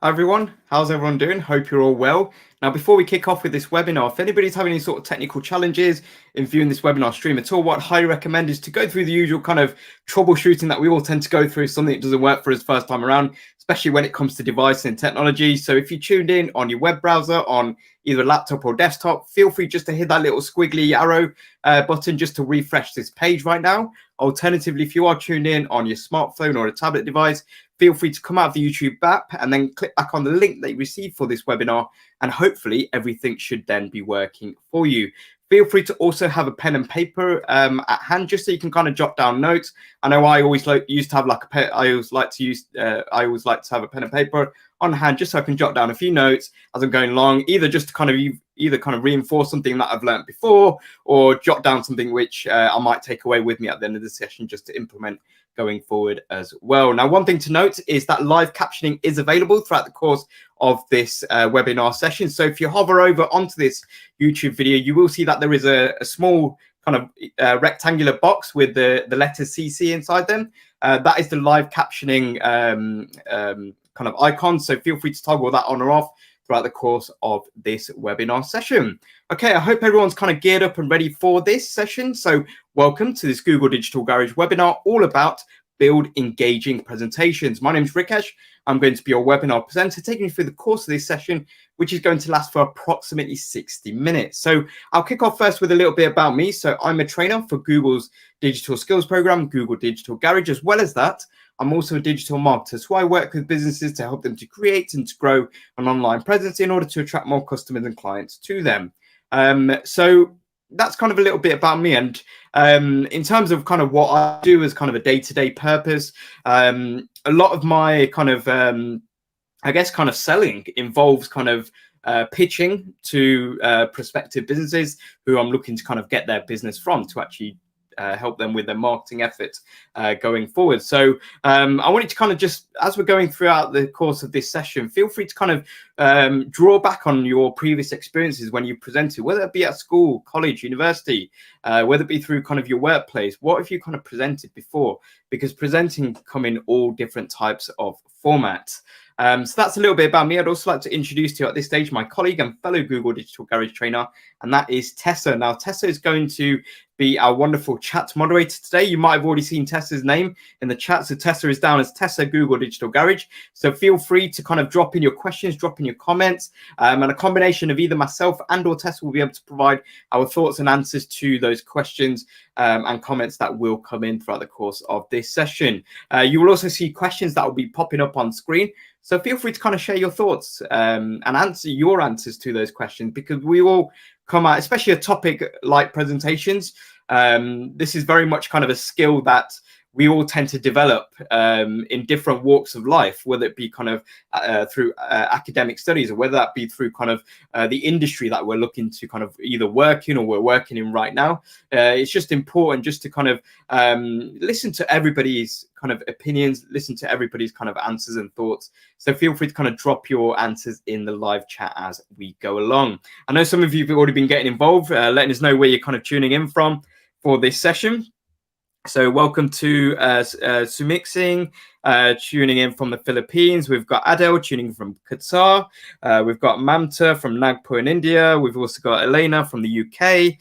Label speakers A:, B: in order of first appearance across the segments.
A: Hi everyone, how's everyone doing? Hope you're all well. Now, before we kick off with this webinar, if anybody's having any sort of technical challenges in viewing this webinar stream at all, what I'd highly recommend is to go through the usual kind of troubleshooting that we all tend to go through, something that doesn't work for us first time around, especially when it comes to device and technology. So if you tuned in on your web browser, on either laptop or desktop, feel free just to hit that little squiggly arrow button just to refresh this page right now. Alternatively, if you are tuned in on your smartphone or a tablet device, feel free to come out of the YouTube app and then click back on the link that you received for this webinar, and hopefully everything should then be working for you. Feel free to also have a pen and paper at hand, just so you can kind of jot down notes. I know I always used to have like a pen. I always like to have a pen and paper on hand, just so I can jot down a few notes as I'm going along, either just to kind of reinforce something that I've learned before, or jot down something which I might take away with me at the end of the session just to implement going forward as well. Now, one thing to note is that live captioning is available throughout the course of this webinar session. So if you hover over onto this YouTube video, you will see that there is a small kind of rectangular box with the letters CC inside them. That is the live captioning kind of icon. So feel free to toggle that on or off throughout the course of this webinar session. Okay, I hope everyone's kind of geared up and ready for this session. So welcome to this Google Digital Garage webinar all about build engaging presentations. My name is Rikesh. I'm going to be your webinar presenter, taking you through the course of this session, which is going to last for approximately 60 minutes. So I'll kick off first with a little bit about me. So I'm a trainer for Google's digital skills program, Google Digital Garage. As well as that, I'm also a digital marketer. So I work with businesses to help them to create and to grow an online presence in order to attract more customers and clients to them. So that's kind of a little bit about me. And in terms of kind of what I do as kind of a day-to-day purpose, a lot of my kind of, I guess, kind of selling involves kind of pitching to prospective businesses who I'm looking to kind of get their business from, to actually help them with their marketing efforts going forward. So I wanted to kind of just, as we're going throughout the course of this session, feel free to kind of draw back on your previous experiences when you presented, whether it be at school, college, university, whether it be through kind of your workplace. What have you kind of presented before? Because presenting come in all different types of formats. So that's a little bit about me. I'd also like to introduce to you at this stage my colleague and fellow Google Digital Garage trainer, and that is Tessa. Now, Tessa is going to be our wonderful chat moderator today. You might have already seen Tessa's name in the chat. So Tessa is down as Tessa Google Digital Garage. So feel free to kind of drop in your questions, drop in your comments, and a combination of either myself and or Tessa will be able to provide our thoughts and answers to those questions and comments that will come in throughout the course of this session. You will also see questions that will be popping up on screen. So feel free to kind of share your thoughts and answer your answers to those questions, because we will come at, especially a topic like presentations. This is very much kind of a skill that we all tend to develop in different walks of life, whether it be kind of through academic studies, or whether that be through kind of the industry that we're looking to kind of either work in or we're working in right now. It's just important just to kind of listen to everybody's kind of opinions, listen to everybody's kind of answers and thoughts. So feel free to kind of drop your answers in the live chat as we go along. I know some of you have already been getting involved, letting us know where you're kind of tuning in from for this session. So welcome to Sumik Singh, tuning in from the Philippines. We've got Adele tuning in from Qatar. We've got Mamta from Nagpur in India. We've also got Elena from the UK.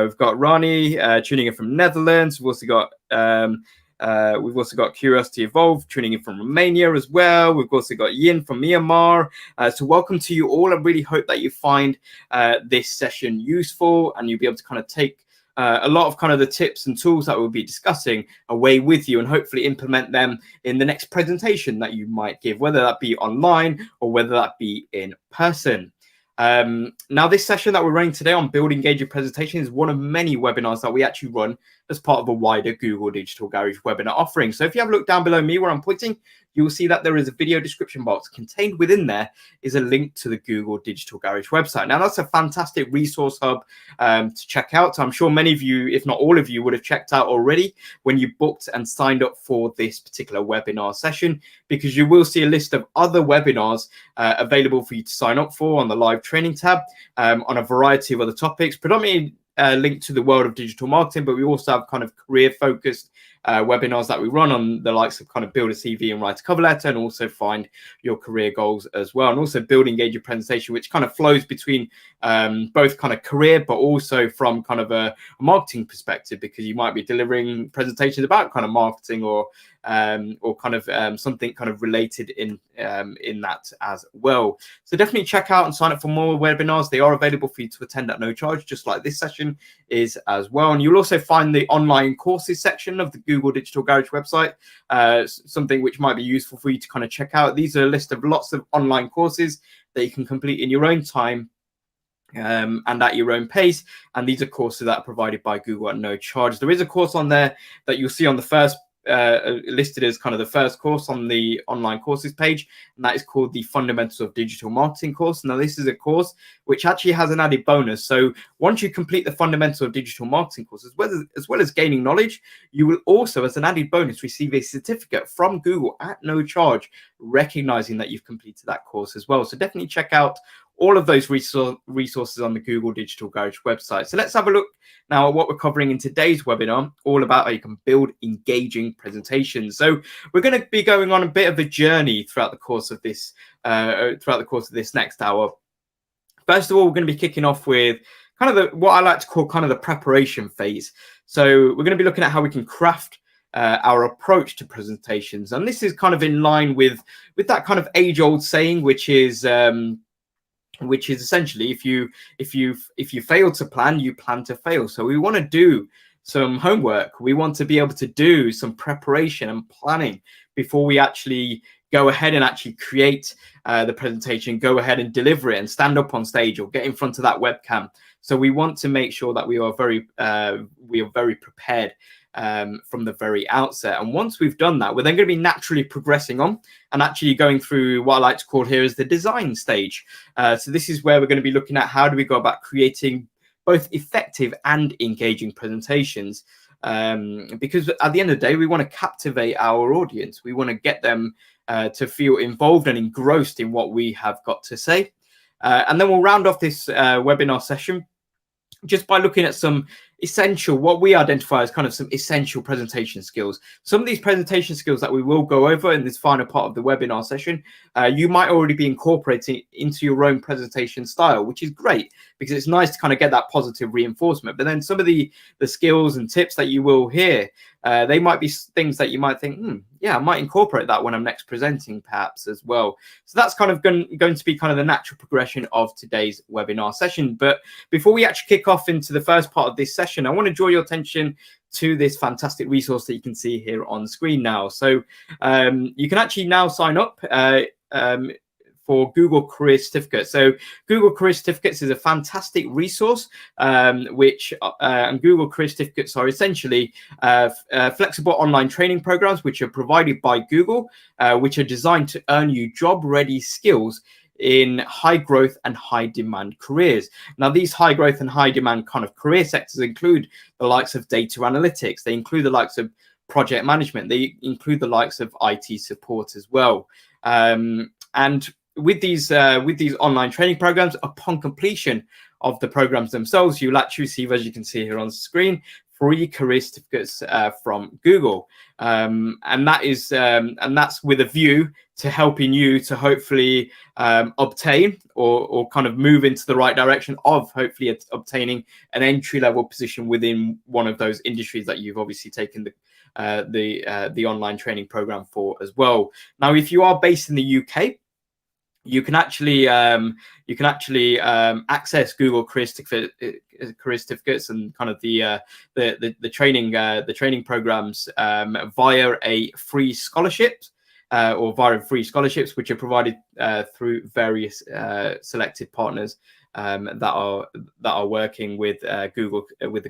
A: We've got Rani tuning in from Netherlands. We've also got Curiosity Evolved tuning in from Romania as well. We've also got Yin from Myanmar. So welcome to you all. I really hope that you find this session useful and you'll be able to kind of take a lot of kind of the tips and tools that we'll be discussing away with you, and hopefully implement them in the next presentation that you might give, whether that be online or whether that be in person. Now, this session that we're running today on Build Engaging Presentation is one of many webinars that we actually run as part of a wider Google Digital Garage webinar offering. So if you have a look down below me where I'm pointing, you will see that there is a video description box. Contained within there is a link to the Google Digital Garage website. Now, that's a fantastic resource hub to check out. So I'm sure many of you, if not all of you, would have checked out already when you booked and signed up for this particular webinar session, because you will see a list of other webinars available for you to sign up for on the live training tab on a variety of other topics, predominantly linked to the world of digital marketing, but we also have kind of career focused webinars that we run on the likes of kind of build a CV and write a cover letter, and also find your career goals as well, and also build engage your presentation, which kind of flows between both kind of career but also from kind of a marketing perspective, because you might be delivering presentations about kind of marketing or kind of something kind of related in that as well. So definitely check out and sign up for more webinars. They are available for you to attend at no charge, just like this session is as well. And you'll also find the online courses section of the Google Digital Garage website, something which might be useful for you to kind of check out. These are a list of lots of online courses that you can complete in your own time and at your own pace. And these are courses that are provided by Google at no charge. There is a course on there that you'll see on the first listed as kind of the first course on the online courses page, and that is called the Fundamentals of Digital Marketing course. Now, this is a course which actually has an added bonus. So once you complete the Fundamentals of Digital Marketing course, as well as gaining knowledge, you will also, as an added bonus, receive a certificate from Google at no charge, recognizing that you've completed that course as well. So definitely check out all of those resources on the Google Digital Garage website. So let's have a look now at what we're covering in today's webinar, all about how you can build engaging presentations. So we're going to be going on a bit of a journey throughout the course of this next hour. First of all, we're going to be kicking off with kind of what I like to call kind of the preparation phase. So we're going to be looking at how we can craft our approach to presentations, and this is kind of in line with that kind of age-old saying, which is essentially, if you fail to plan, you plan to fail. So we want to do some homework. We want to be able to do some preparation and planning before we actually go ahead and actually create the presentation, go ahead and deliver it and stand up on stage or get in front of that webcam. So we want to make sure that we are very prepared from the very outset. And once we've done that, we're then going to be naturally progressing on and actually going through what I like to call here is the design stage. So this is where we're going to be looking at how do we go about creating both effective and engaging presentations. Because at the end of the day, we want to captivate our audience. We want to get them to feel involved and engrossed in what we have got to say. And then we'll round off this webinar session just by looking at some essential, what we identify as kind of some essential presentation skills. Some of these presentation skills that we will go over in this final part of the webinar session, you might already be incorporating into your own presentation style, which is great because it's nice to kind of get that positive reinforcement. But then some of the skills and tips that you will hear, they might be things that you might think, yeah, I might incorporate that when I'm next presenting perhaps as well. So that's kind of going to be kind of the natural progression of today's webinar session. But before we actually kick off into the first part of this session, I want to draw your attention to this fantastic resource that you can see here on screen now. So you can actually now sign up for Google Career Certificates. So Google Career Certificates is a fantastic resource, and Google Career Certificates are essentially flexible online training programs which are provided by Google, which are designed to earn you job-ready skills in high growth and high demand careers. Now, these high growth and high demand kind of career sectors include the likes of data analytics. They include the likes of project management. They include the likes of IT support as well. And with these online training programs, upon completion of the programs themselves, you'll actually receive, as you can see here on the screen, free career certificates from Google, and that's with a view to helping you to hopefully obtain or kind of move into the right direction of hopefully obtaining an entry-level position within one of those industries that you've obviously taken the online training program for as well. Now, if you are based in the UK, you can actually access Google Career Certificates and kind of the training programs via a free scholarships or via free scholarships, which are provided through various selected partners that are working with the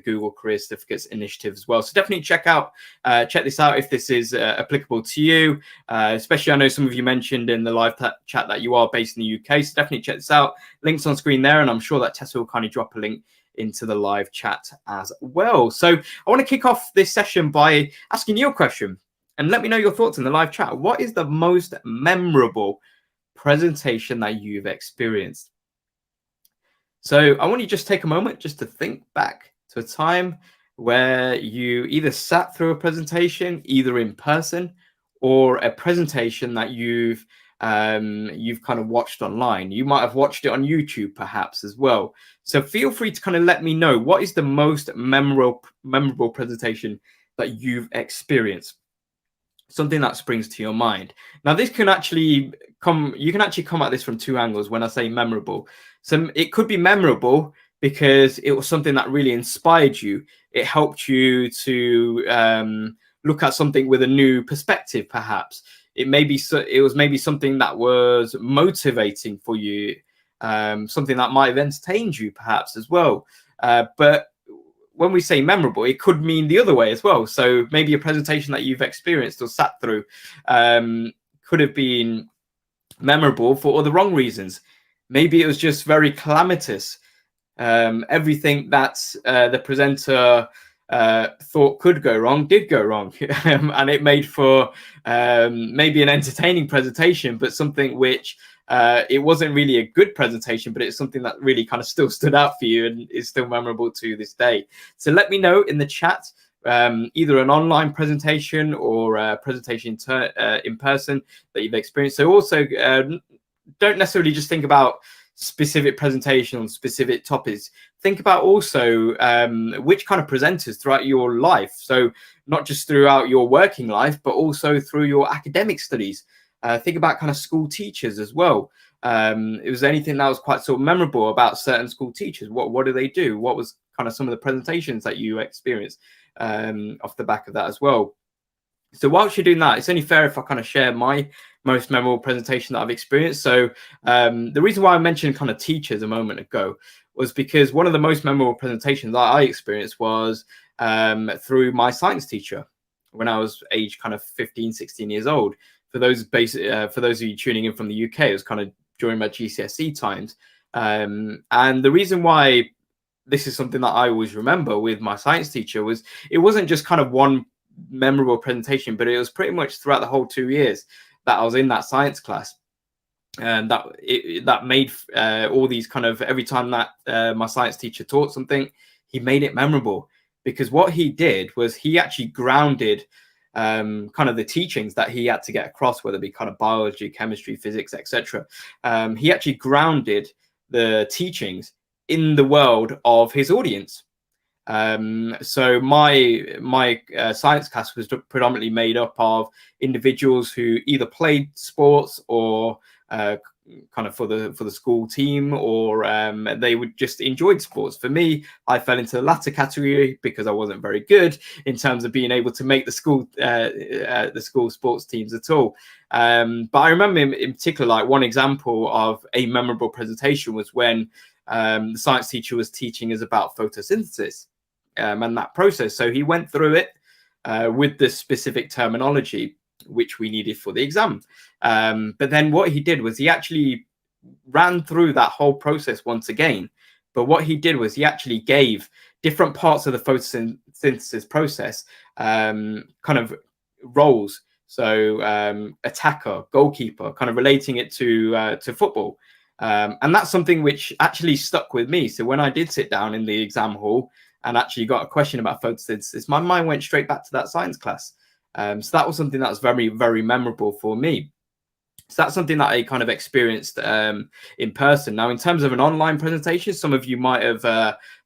A: Google Career Certificates initiative as well. So definitely check this out if this is applicable to you. Especially, I know some of you mentioned in the live chat that you are based in the UK, so definitely check this out. Links on screen there, and I'm sure that Tessa will kind of drop a link into the live chat as well. So I want to kick off this session by asking you a question, and let me know your thoughts in the live chat. What is the most memorable presentation that you've experienced? So I want you to just take a moment just to think back to a time where you either sat through a presentation, either in person, or a presentation that you've kind of watched online. You might have watched it on YouTube perhaps as well. So feel free to kind of let me know, what is the most memorable presentation that you've experienced? Something that springs to your mind. Now, this can actually you can actually come at this from two angles when I say memorable. So it could be memorable because it was something that really inspired you. It helped you to look at something with a new perspective, perhaps. It was maybe something that was motivating for you, something that might have entertained you, perhaps, as well. But when we say memorable, it could mean the other way as well. So maybe a presentation that you've experienced or sat through could have been memorable for all the wrong reasons. Maybe it was just very calamitous. Everything that the presenter thought could go wrong did go wrong, and it made for maybe an entertaining presentation, but something which it wasn't really a good presentation, but it's something that really kind of still stood out for you and is still memorable to this day. So let me know in the chat, either an online presentation or a presentation in person that you've experienced. So also don't necessarily just think about specific presentation on specific topics. Think about also which kind of presenters throughout your life. So not just throughout your working life, but also through your academic studies. Think about kind of school teachers as well. It was anything that was quite sort of memorable about certain school teachers. What do they do? What was kind of some of the presentations that you experienced off the back of that as well? So whilst you're doing that, it's only fair if I kind of share my most memorable presentation that I've experienced. So the reason why I mentioned kind of teachers a moment ago was because one of the most memorable presentations that I experienced was through my science teacher when I was age kind of 15, 16 years old. For those of you tuning in from the UK, it was kind of during my GCSE times. And the reason why this is something that I always remember with my science teacher was it wasn't just kind of one memorable presentation, but it was pretty much throughout the whole 2 years that I was in that science class. And that made all these kind of, every time that my science teacher taught something, he made it memorable, because what he did was he actually grounded kind of the teachings that he had to get across, whether it be kind of biology, chemistry, physics, etc. He actually grounded the teachings in the world of his audience. So my science class was predominantly made up of individuals who either played sports or kind of for the school team, or they would just enjoyed sports. For me, I fell into the latter category because I wasn't very good in terms of being able to make the school sports teams at all. But I remember in particular, like one example of a memorable presentation was when the science teacher was teaching us about photosynthesis and that process. So he went through it with the specific terminology which we needed for the exam. But then what he did was he actually ran through that whole process once again. But what he did was he actually gave different parts of the photosynthesis process kind of roles. So attacker, goalkeeper, kind of relating it to football. And that's something which actually stuck with me. So when I did sit down in the exam hall and actually got a question about photosynthesis, my mind went straight back to that science class. So that was something that was very, very memorable for me. So that's something that I kind of experienced in person. Now, in terms of an online presentation, some of you might have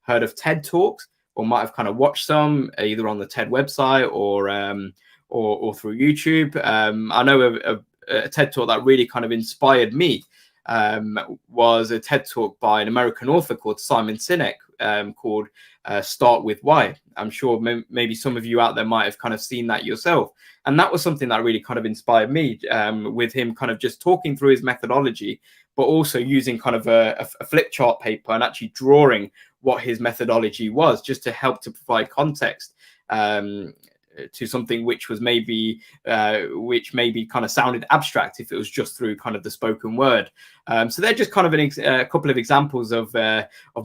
A: heard of TED Talks, or might have kind of watched some either on the TED website or through YouTube. I know a TED Talk that really kind of inspired me was a TED Talk by an American author called Simon Sinek, called Start With Why. I'm sure maybe some of you out there might have kind of seen that yourself. And that was something that really kind of inspired me, with him kind of just talking through his methodology, but also using kind of a flip chart paper and actually drawing what his methodology was, just to help to provide context to something which was maybe kind of sounded abstract if it was just through kind of the spoken word. So they're just kind of a couple of examples of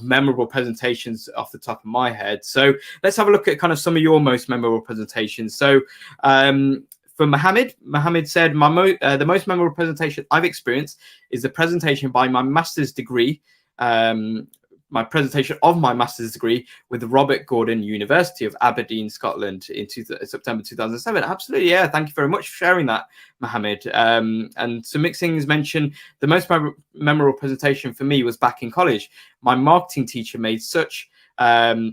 A: memorable presentations off the top of my head. So let's have a look at kind of some of your most memorable presentations. So for Mohammed said, the most memorable presentation I've experienced is the presentation by my master's degree my presentation of my master's degree with Robert Gordon University of Aberdeen, Scotland in September 2007. Absolutely, yeah. Thank you very much for sharing that, Mohammed. And Sumit Singh has mentioned the most memorable presentation for me was back in college. My marketing teacher made such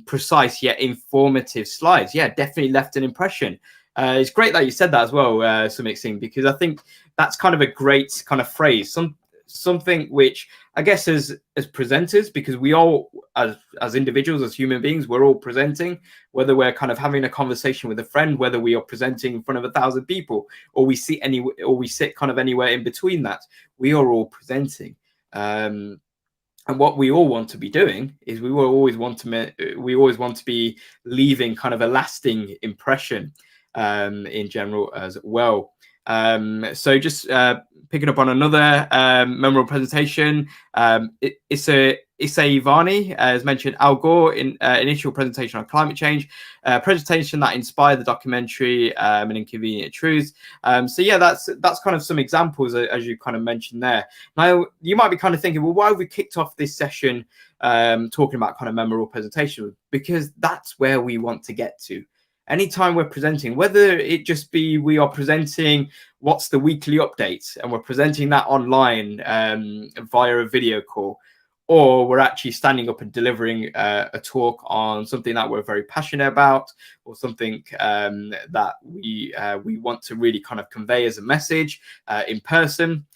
A: precise yet informative slides. Yeah, definitely left an impression. It's great that you said that as well, Sumit Singh, because I think that's kind of a great kind of phrase. Something which I guess as presenters, because we all as individuals, as human beings, we're all presenting, whether we're kind of having a conversation with a friend, whether we are presenting in front of 1,000 people, or we sit kind of anywhere in between that, we are all presenting. And what we all want to be doing is we always want to be leaving kind of a lasting impression in general as well. So just picking up on another memorable presentation, Issei Vani has mentioned Al Gore in initial presentation on climate change, presentation that inspired the documentary An Inconvenient Truth. So yeah, that's kind of some examples as you kind of mentioned there. Now you might be kind of thinking, well, why have we kicked off this session talking about kind of memorable presentation? Because that's where we want to get to. Anytime we're presenting, whether it just be we are presenting what's the weekly update and we're presenting that online via a video call, or we're actually standing up and delivering a talk on something that we're very passionate about, or something that we want to really kind of convey as a message in person.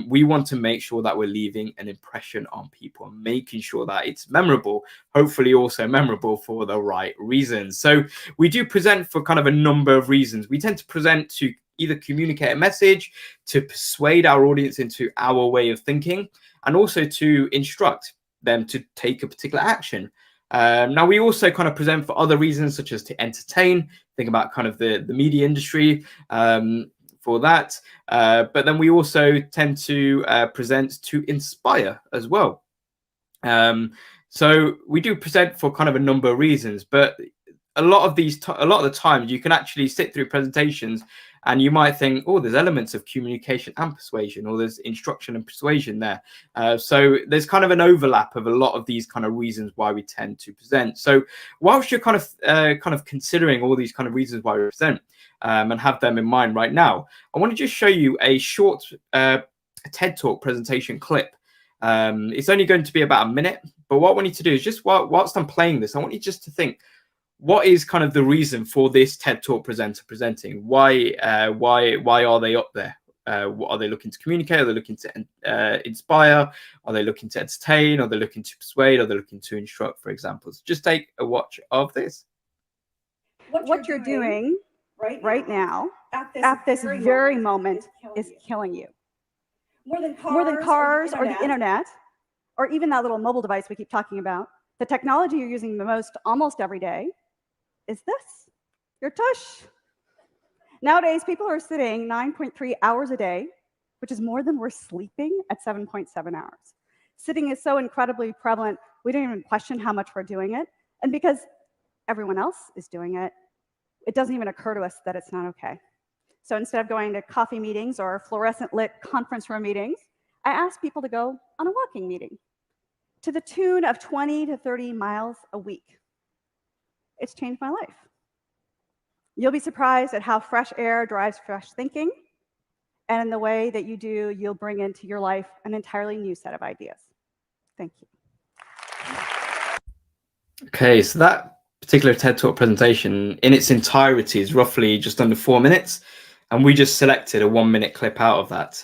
A: We want to make sure that we're leaving an impression on people and making sure that it's memorable, hopefully also memorable for the right reasons. So we do present for kind of a number of reasons. We tend to present to either communicate a message, to persuade our audience into our way of thinking, and also to instruct them to take a particular action. Now, we also kind of present for other reasons, such as to entertain, think about kind of the media industry, for that, but then we also tend to present to inspire as well. So we do present for kind of a number of reasons, but a lot of the times you can actually sit through presentations and you might think, oh, there's elements of communication and persuasion, or there's instruction and persuasion there. So there's kind of an overlap of a lot of these kind of reasons why we tend to present. So whilst you're kind of considering all these kind of reasons why we present, and have them in mind right now, I want to just show you a short TED Talk presentation clip. It's only going to be about a minute, but what we need to do is just whilst I'm playing this, I want you just to think, what is kind of the reason for this TED Talk presenter presenting? Why are they up there? What are they looking to communicate? Are they looking to inspire? Are they looking to entertain? Are they looking to persuade? Are they looking to instruct, for example? So just take a watch of this.
B: What you're doing right now at this very moment is killing you. More than cars or the internet, or even that little mobile device we keep talking about, the technology you're using the most almost every day is this, your tush. Nowadays, people are sitting 9.3 hours a day, which is more than we're sleeping at 7.7 hours. Sitting is so incredibly prevalent, we don't even question how much we're doing it. And because everyone else is doing it, it doesn't even occur to us that it's not okay. So instead of going to coffee meetings or fluorescent lit conference room meetings, I ask people to go on a walking meeting to the tune of 20 to 30 miles a week. It's changed my life. You'll be surprised at how fresh air drives fresh thinking, and in the way that you do, you'll bring into your life an entirely new set of ideas. Thank you.
A: Okay, so that particular TED Talk presentation in its entirety is roughly just under 4 minutes, and we just selected a 1 minute clip out of that.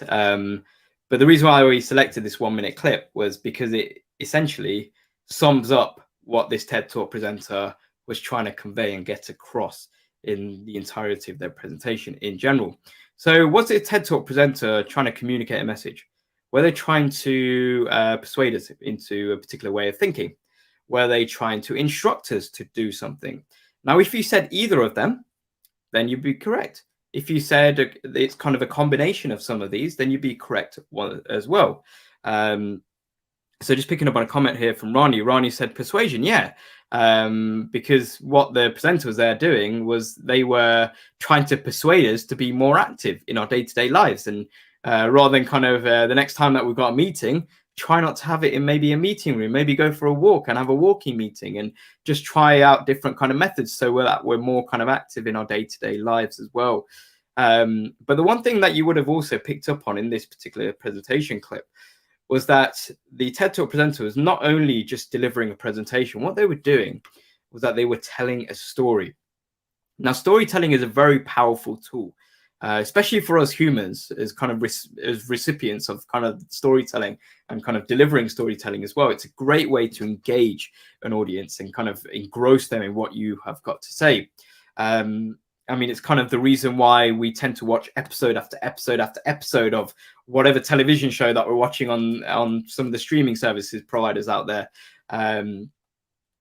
A: But the reason why we selected this 1 minute clip was because it essentially sums up what this TED Talk presenter was trying to convey and get across in the entirety of their presentation in general. So was a TED Talk presenter trying to communicate a message? Were they trying to persuade us into a particular way of thinking? Were they trying to instruct us to do something? Now, if you said either of them, then you'd be correct. If you said it's kind of a combination of some of these, then you'd be correct as well. So just picking up on a comment here from Ronnie. Ronnie said persuasion, yeah. Because what the presenter was there doing was they were trying to persuade us to be more active in our day-to-day lives. And rather than kind of the next time that we've got a meeting, try not to have it in maybe a meeting room, maybe go for a walk and have a walking meeting and just try out different kind of methods so we're more kind of active in our day-to-day lives as well. But the one thing that you would have also picked up on in this particular presentation clip was that the TED Talk presenter was not only just delivering a presentation, what they were doing was that they were telling a story. Now, storytelling is a very powerful tool, especially for us humans as kind of as recipients of kind of storytelling and kind of delivering storytelling as well. It's a great way to engage an audience and kind of engross them in what you have got to say. I mean, it's kind of the reason why we tend to watch episode after episode after episode of whatever television show that we're watching on some of the streaming services providers out there.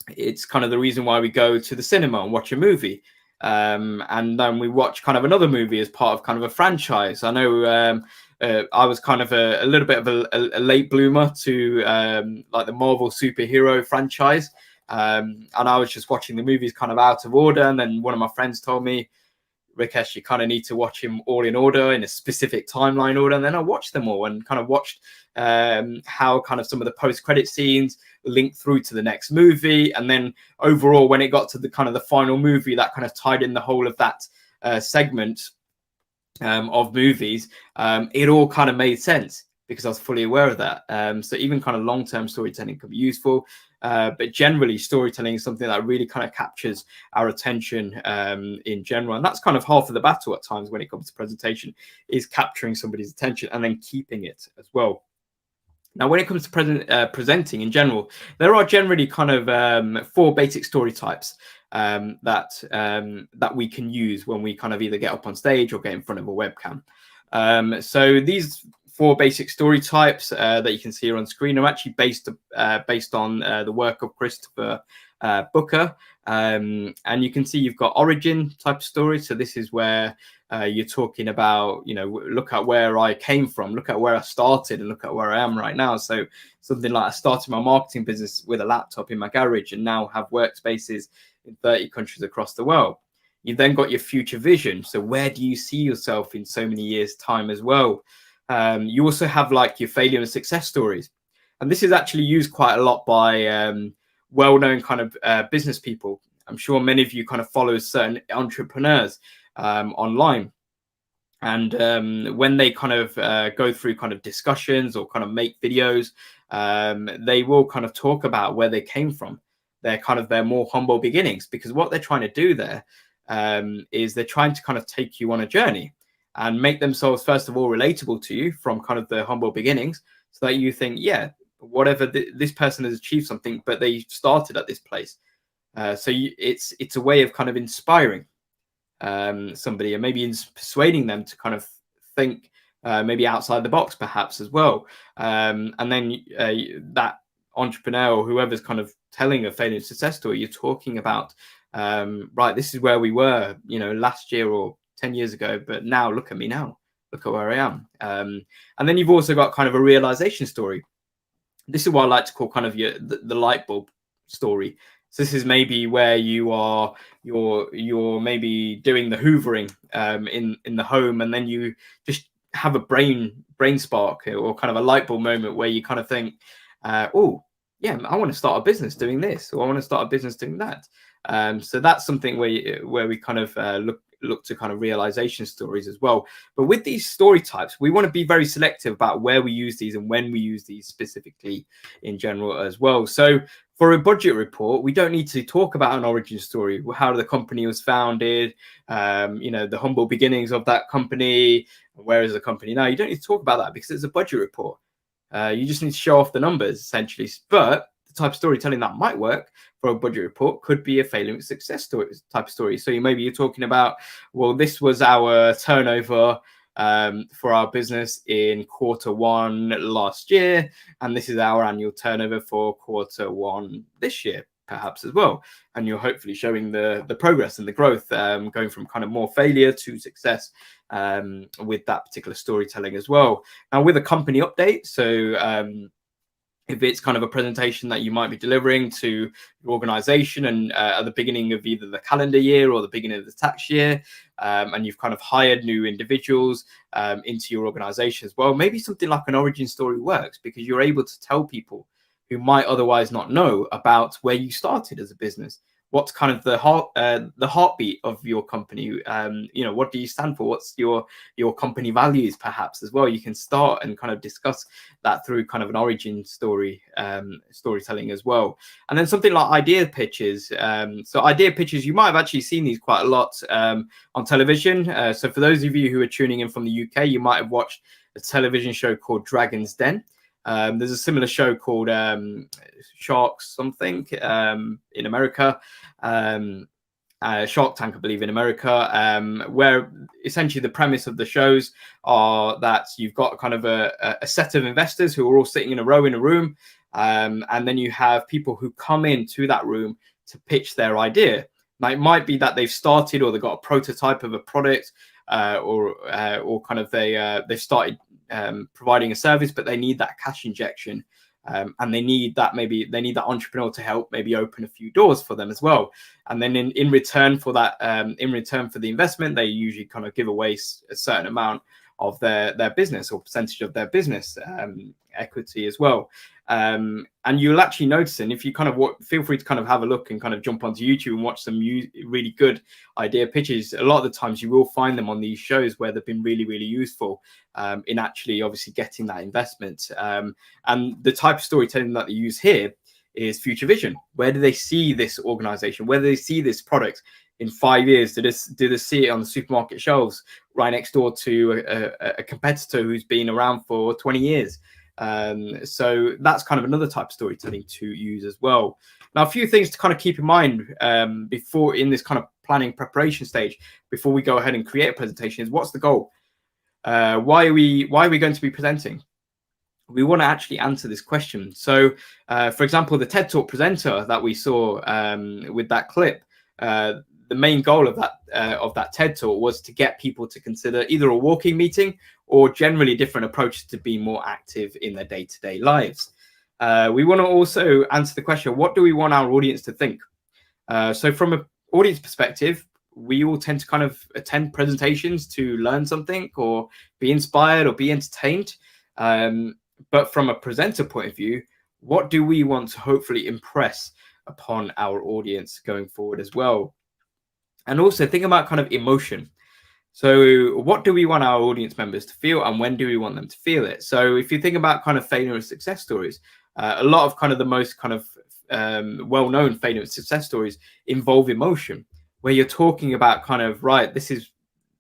A: It's kind of the reason why we go to the cinema and watch a movie. And then we watch kind of another movie as part of kind of a franchise. I know I was kind of a little bit of a late bloomer to like the Marvel superhero franchise. And I was just watching the movies kind of out of order. And then one of my friends told me, Rikesh, you kind of need to watch him all in order, in a specific timeline order. And then I watched them all and kind of watched how kind of some of the post-credit scenes link through to the next movie. And then overall, when it got to the kind of the final movie, that kind of tied in the whole of that segment of movies, it all kind of made sense because I was fully aware of that. So even kind of long-term storytelling can be useful. But generally, storytelling is something that really kind of captures our attention in general. And that's kind of half of the battle at times when it comes to presentation, is capturing somebody's attention and then keeping it as well. Now, when it comes to presenting in general, there are generally kind of 4 basic story types that we can use when we kind of either get up on stage or get in front of a webcam. So these 4 basic story types that you can see here on screen are actually based on the work of Christopher Booker. And you can see you've got origin type story. So this is where you're talking about, you know, look at where I came from, look at where I started, and look at where I am right now. So something like I started my marketing business with a laptop in my garage and now have workspaces in 30 countries across the world. You've then got your future vision. So where do you see yourself in so many years' time as well? You also have like your failure and success stories. And this is actually used quite a lot by well-known kind of business people. I'm sure many of you kind of follow certain entrepreneurs online. And when they kind of go through kind of discussions or kind of make videos, they will kind of talk about where they came from, their more humble beginnings, because what they're trying to do there is they're trying to kind of take you on a journey and make themselves, first of all, relatable to you from kind of the humble beginnings, so that you think, yeah, whatever, this person has achieved something, but they started at this place. It's a way of kind of inspiring somebody, and maybe persuading them to kind of think maybe outside the box, perhaps, as well. And then that entrepreneur or whoever's kind of telling a failure success story, you're talking about, right, this is where we were, you know, last year or 10 years ago, but now look at me now, look at where I am. And then you've also got kind of a realization story. This is what I like to call kind of the light bulb story. So this is maybe where you're maybe doing the hoovering in the home, and then you just have a brain spark or kind of a light bulb moment where you kind of think, oh yeah, I want to start a business doing this, or I want to start a business doing that. So that's something where we kind of look to kind of realization stories as well. But with these story types, we want to be very selective about where we use these and when we use these specifically in general as well. So for a budget report, we don't need to talk about an origin story, how the company was founded, you know, the humble beginnings of that company, where is the company now. You don't need to talk about that because it's a budget report. You just need to show off the numbers, essentially. But the type of storytelling that might work for a budget report could be a failure and success story type of story. So maybe you're talking about, well, this was our turnover for our business in Q1 last year, and this is our annual turnover for Q1 this year, perhaps as well. And you're hopefully showing the progress and the growth, going from kind of more failure to success with that particular storytelling as well. Now with a company update, so if it's kind of a presentation that you might be delivering to your organization and at the beginning of either the calendar year or the beginning of the tax year, and you've kind of hired new individuals into your organization as well, maybe something like an origin story works, because you're able to tell people who might otherwise not know about where you started as a business. What's kind of the heartbeat of your company? What do you stand for? What's your company values, perhaps, as well? You can start and kind of discuss that through kind of an origin story, storytelling as well. And then something like idea pitches. So idea pitches, you might have actually seen these quite a lot on television. So for those of you who are tuning in from the UK, you might have watched a television show called Dragon's Den. There's a similar show called Sharks something in America, Shark Tank, I believe, in America, where essentially the premise of the shows are that you've got kind of a set of investors who are all sitting in a row in a room, and then you have people who come into that room to pitch their idea. Now, it might be that they've started or they've got a prototype of a product, or kind of they've started providing a service, but they need that cash injection, and they need that entrepreneur to help maybe open a few doors for them as well. And then in return for that, in return for the investment, they usually kind of give away a certain amount of their business or percentage of their business equity as well. And you'll actually notice, and if you kind of feel free to kind of have a look and kind of jump onto YouTube and watch some really good idea pitches. A lot of the times you will find them on these shows where they've been really, really useful in actually obviously getting that investment. And the type of storytelling that they use here is future vision. Where do they see this organization? Where do they see this product in 5 years? Do they see it on the supermarket shelves right next door to a competitor who's been around for 20 years? So that's kind of another type of storytelling to use as well. Now, a few things to kind of keep in mind before in this kind of planning preparation stage, before we go ahead and create a presentation, is what's the goal? Why are we going to be presenting? We want to actually answer this question. So, for example, the TED Talk presenter that we saw with that clip, the main goal of that TED Talk was to get people to consider either a walking meeting or generally different approaches to be more active in their day-to-day lives. We want to also answer the question, what do we want our audience to think? So from an audience perspective, we all tend to kind of attend presentations to learn something or be inspired or be entertained. But from a presenter point of view, what do we want to hopefully impress upon our audience going forward as well? And also think about kind of emotion. So what do we want our audience members to feel, and when do we want them to feel it? So if you think about kind of failure and success stories, a lot of kind of the most kind of well-known failure and success stories involve emotion, where you're talking about kind of, right, this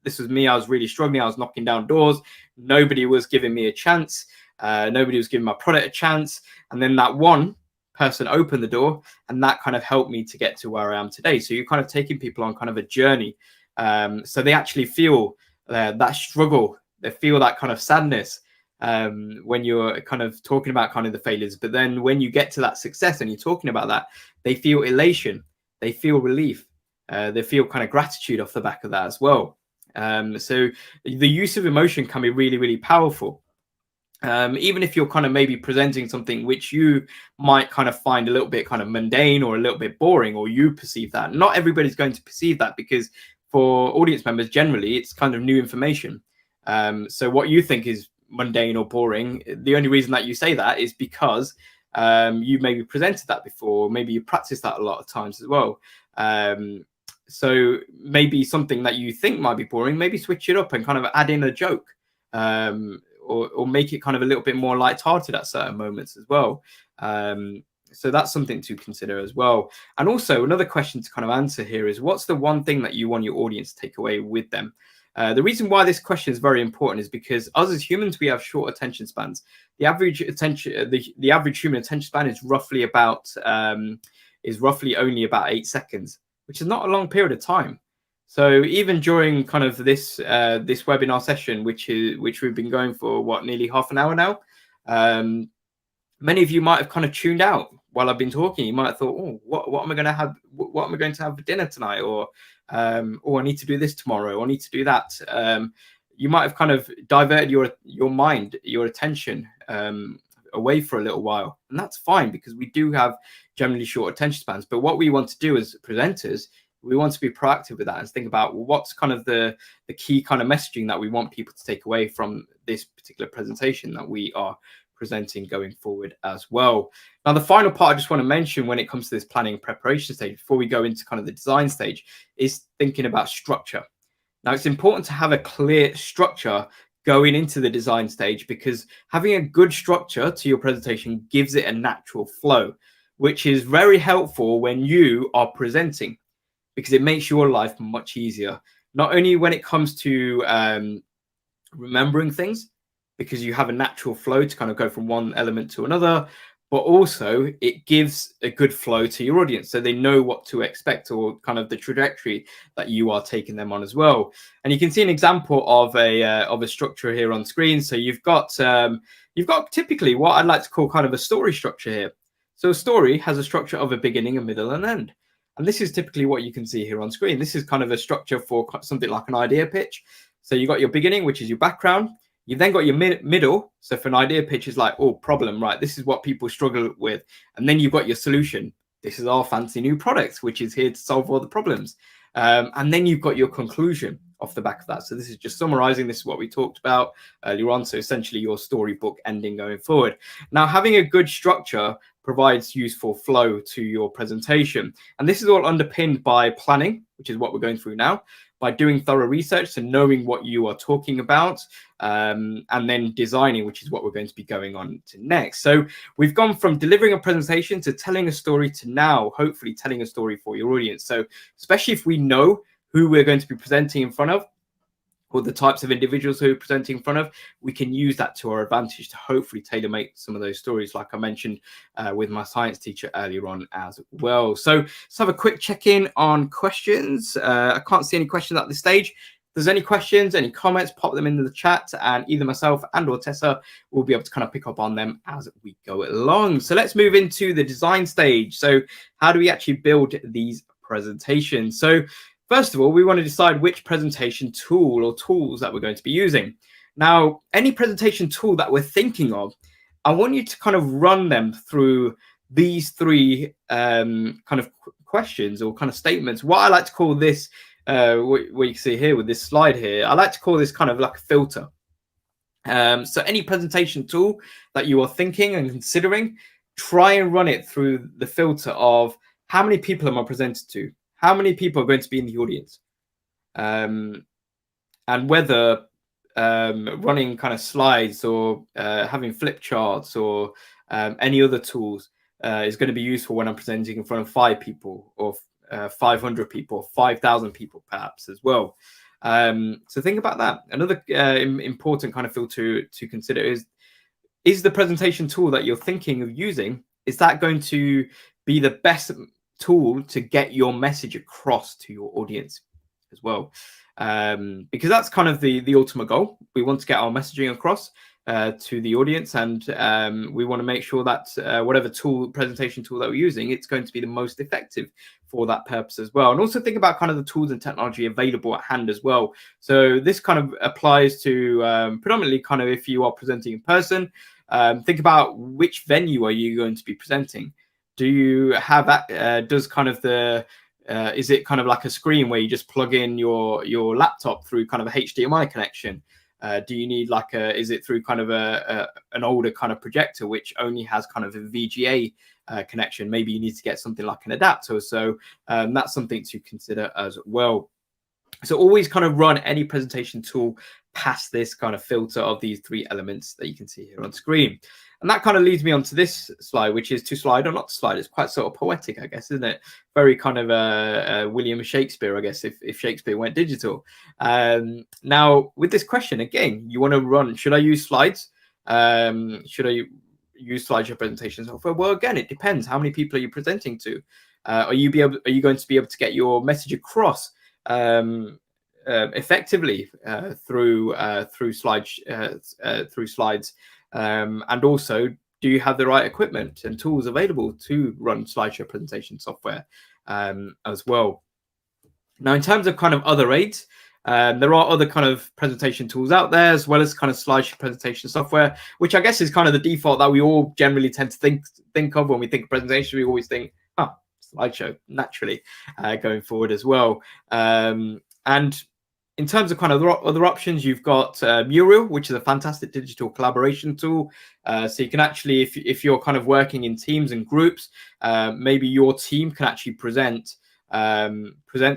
A: was me, I was really struggling, I was knocking down doors, nobody was giving me a chance, nobody was giving my product a chance, and then that one person opened the door, and that kind of helped me to get to where I am today. So you're kind of taking people on kind of a journey, so they actually feel that struggle, they feel that kind of sadness when you're kind of talking about kind of the failures. But then when you get to that success and you're talking about that, they feel elation, they feel relief, they feel kind of gratitude off the back of that as well. So the use of emotion can be really, really powerful. Even if you're kind of maybe presenting something which you might kind of find a little bit kind of mundane or a little bit boring, or you perceive that. Not everybody's going to perceive that, because for audience members, generally, it's kind of new information. So what you think is mundane or boring, the only reason that you say that is because you maybe presented that before, maybe you practiced that a lot of times as well. So maybe something that you think might be boring, maybe switch it up and kind of add in a joke, or make it kind of a little bit more lighthearted at certain moments as well. So that's something to consider as well. And also another question to kind of answer here is, what's the one thing that you want your audience to take away with them? The reason why this question is very important is because us as humans, we have short attention spans. The average the average human attention span is roughly only about 8 seconds, which is not a long period of time. So even during kind of this webinar session, which we've been going for nearly half an hour now, many of you might have kind of tuned out while I've been talking. You might have thought, oh, what am I going to have? What am I going to have for dinner tonight? Or oh, I need to do this tomorrow. I need to do that. You might have kind of diverted your mind, your attention away for a little while. And that's fine, because we do have generally short attention spans. But what we want to do as presenters, we want to be proactive with that and think about, well, what's kind of the key kind of messaging that we want people to take away from this particular presentation that we are presenting going forward as well. Now, the final part I just want to mention when it comes to this planning preparation stage, before we go into kind of the design stage, is thinking about structure. Now, it's important to have a clear structure going into the design stage, because having a good structure to your presentation gives it a natural flow, which is very helpful when you are presenting, because it makes your life much easier. Not only when it comes to remembering things, because you have a natural flow to kind of go from one element to another, but also it gives a good flow to your audience, so they know what to expect, or kind of the trajectory that you are taking them on as well. And you can see an example of a structure here on screen. So you've got typically what I'd like to call kind of a story structure here. So a story has a structure of a beginning, a middle, and end. And this is typically what you can see here on screen. This is kind of a structure for something like an idea pitch. So you got your beginning, which is your background. You've then got your middle. So for an idea pitch, is like, oh, problem, right? This is what people struggle with. And then you've got your solution. This is our fancy new product, which is here to solve all the problems. And then you've got your conclusion off the back of that. So this is just summarizing. This is what we talked about earlier on. So essentially your storybook ending going forward. Now, having a good structure provides useful flow to your presentation. And this is all underpinned by planning, which is what we're going through now, by doing thorough research, so knowing what you are talking about, and then designing, which is what we're going to be going on to next. So we've gone from delivering a presentation to telling a story to now hopefully telling a story for your audience. So especially if we know who we're going to be presenting in front of, or the types of individuals who are presenting in front of, we can use that to our advantage to hopefully tailor make some of those stories, like I mentioned with my science teacher earlier on as well. So let's have a quick check-in on questions. I can't see any questions at this stage. If there's any questions, any comments, pop them into the chat, and either myself and or Tessa will be able to kind of pick up on them as we go along. So let's move into the design stage. So how do we actually build these presentations? So first of all, we want to decide which presentation tool or tools that we're going to be using. Now, any presentation tool that we're thinking of, I want you to kind of run them through these three kind of questions or kind of statements. What I like to call this, what you can see here with this slide here, I like to call this kind of like a filter. So any presentation tool that you are thinking and considering, try and run it through the filter of how many people am I presented to? How many people are going to be in the audience? And whether running kind of slides or having flip charts or any other tools is going to be useful when I'm presenting in front of 5 people or 500 people, 5,000 people perhaps as well. So think about that. Another important kind of filter to consider is the presentation tool that you're thinking of using, is that going to be the best tool to get your message across to your audience as well? Because that's kind of the ultimate goal. We want to get our messaging across to the audience, and we want to make sure that whatever presentation tool that we're using, it's going to be the most effective for that purpose as well. And also think about kind of the tools and technology available at hand as well. So this kind of applies to predominantly kind of if you are presenting in person. Think about which venue are you going to be presenting. Do you have that? Does kind of the is it kind of like a screen where you just plug in your laptop through kind of a HDMI connection? Do you need like is it through kind of an older kind of projector which only has kind of a VGA connection? Maybe you need to get something like an adapter. So that's something to consider as well. So always kind of run any presentation tool past this kind of filter of these 3 elements that you can see here on screen. And that kind of leads me on to this slide, which is to slide or not to slide. It's quite sort of poetic, I guess, isn't it? Very kind of William Shakespeare, I guess, if Shakespeare went digital. Now, with this question, again, you want to run, should I use slides? Should I use slideshow presentation software? Well, again, it depends. How many people are you presenting to? Are you going to be able to get your message across effectively through slides? And also, do you have the right equipment and tools available to run slideshow presentation software as well? Now, in terms of kind of other aids, There are other kind of presentation tools out there, as well as kind of slideshow presentation software, which I guess is kind of the default that we all generally tend to think of when we think of presentation. We always think, oh, slideshow, naturally, going forward as well. And in terms of kind of other options, you've got Muriel, which is a fantastic digital collaboration tool. So you can actually, if you're kind of working in teams and groups, maybe your team can actually present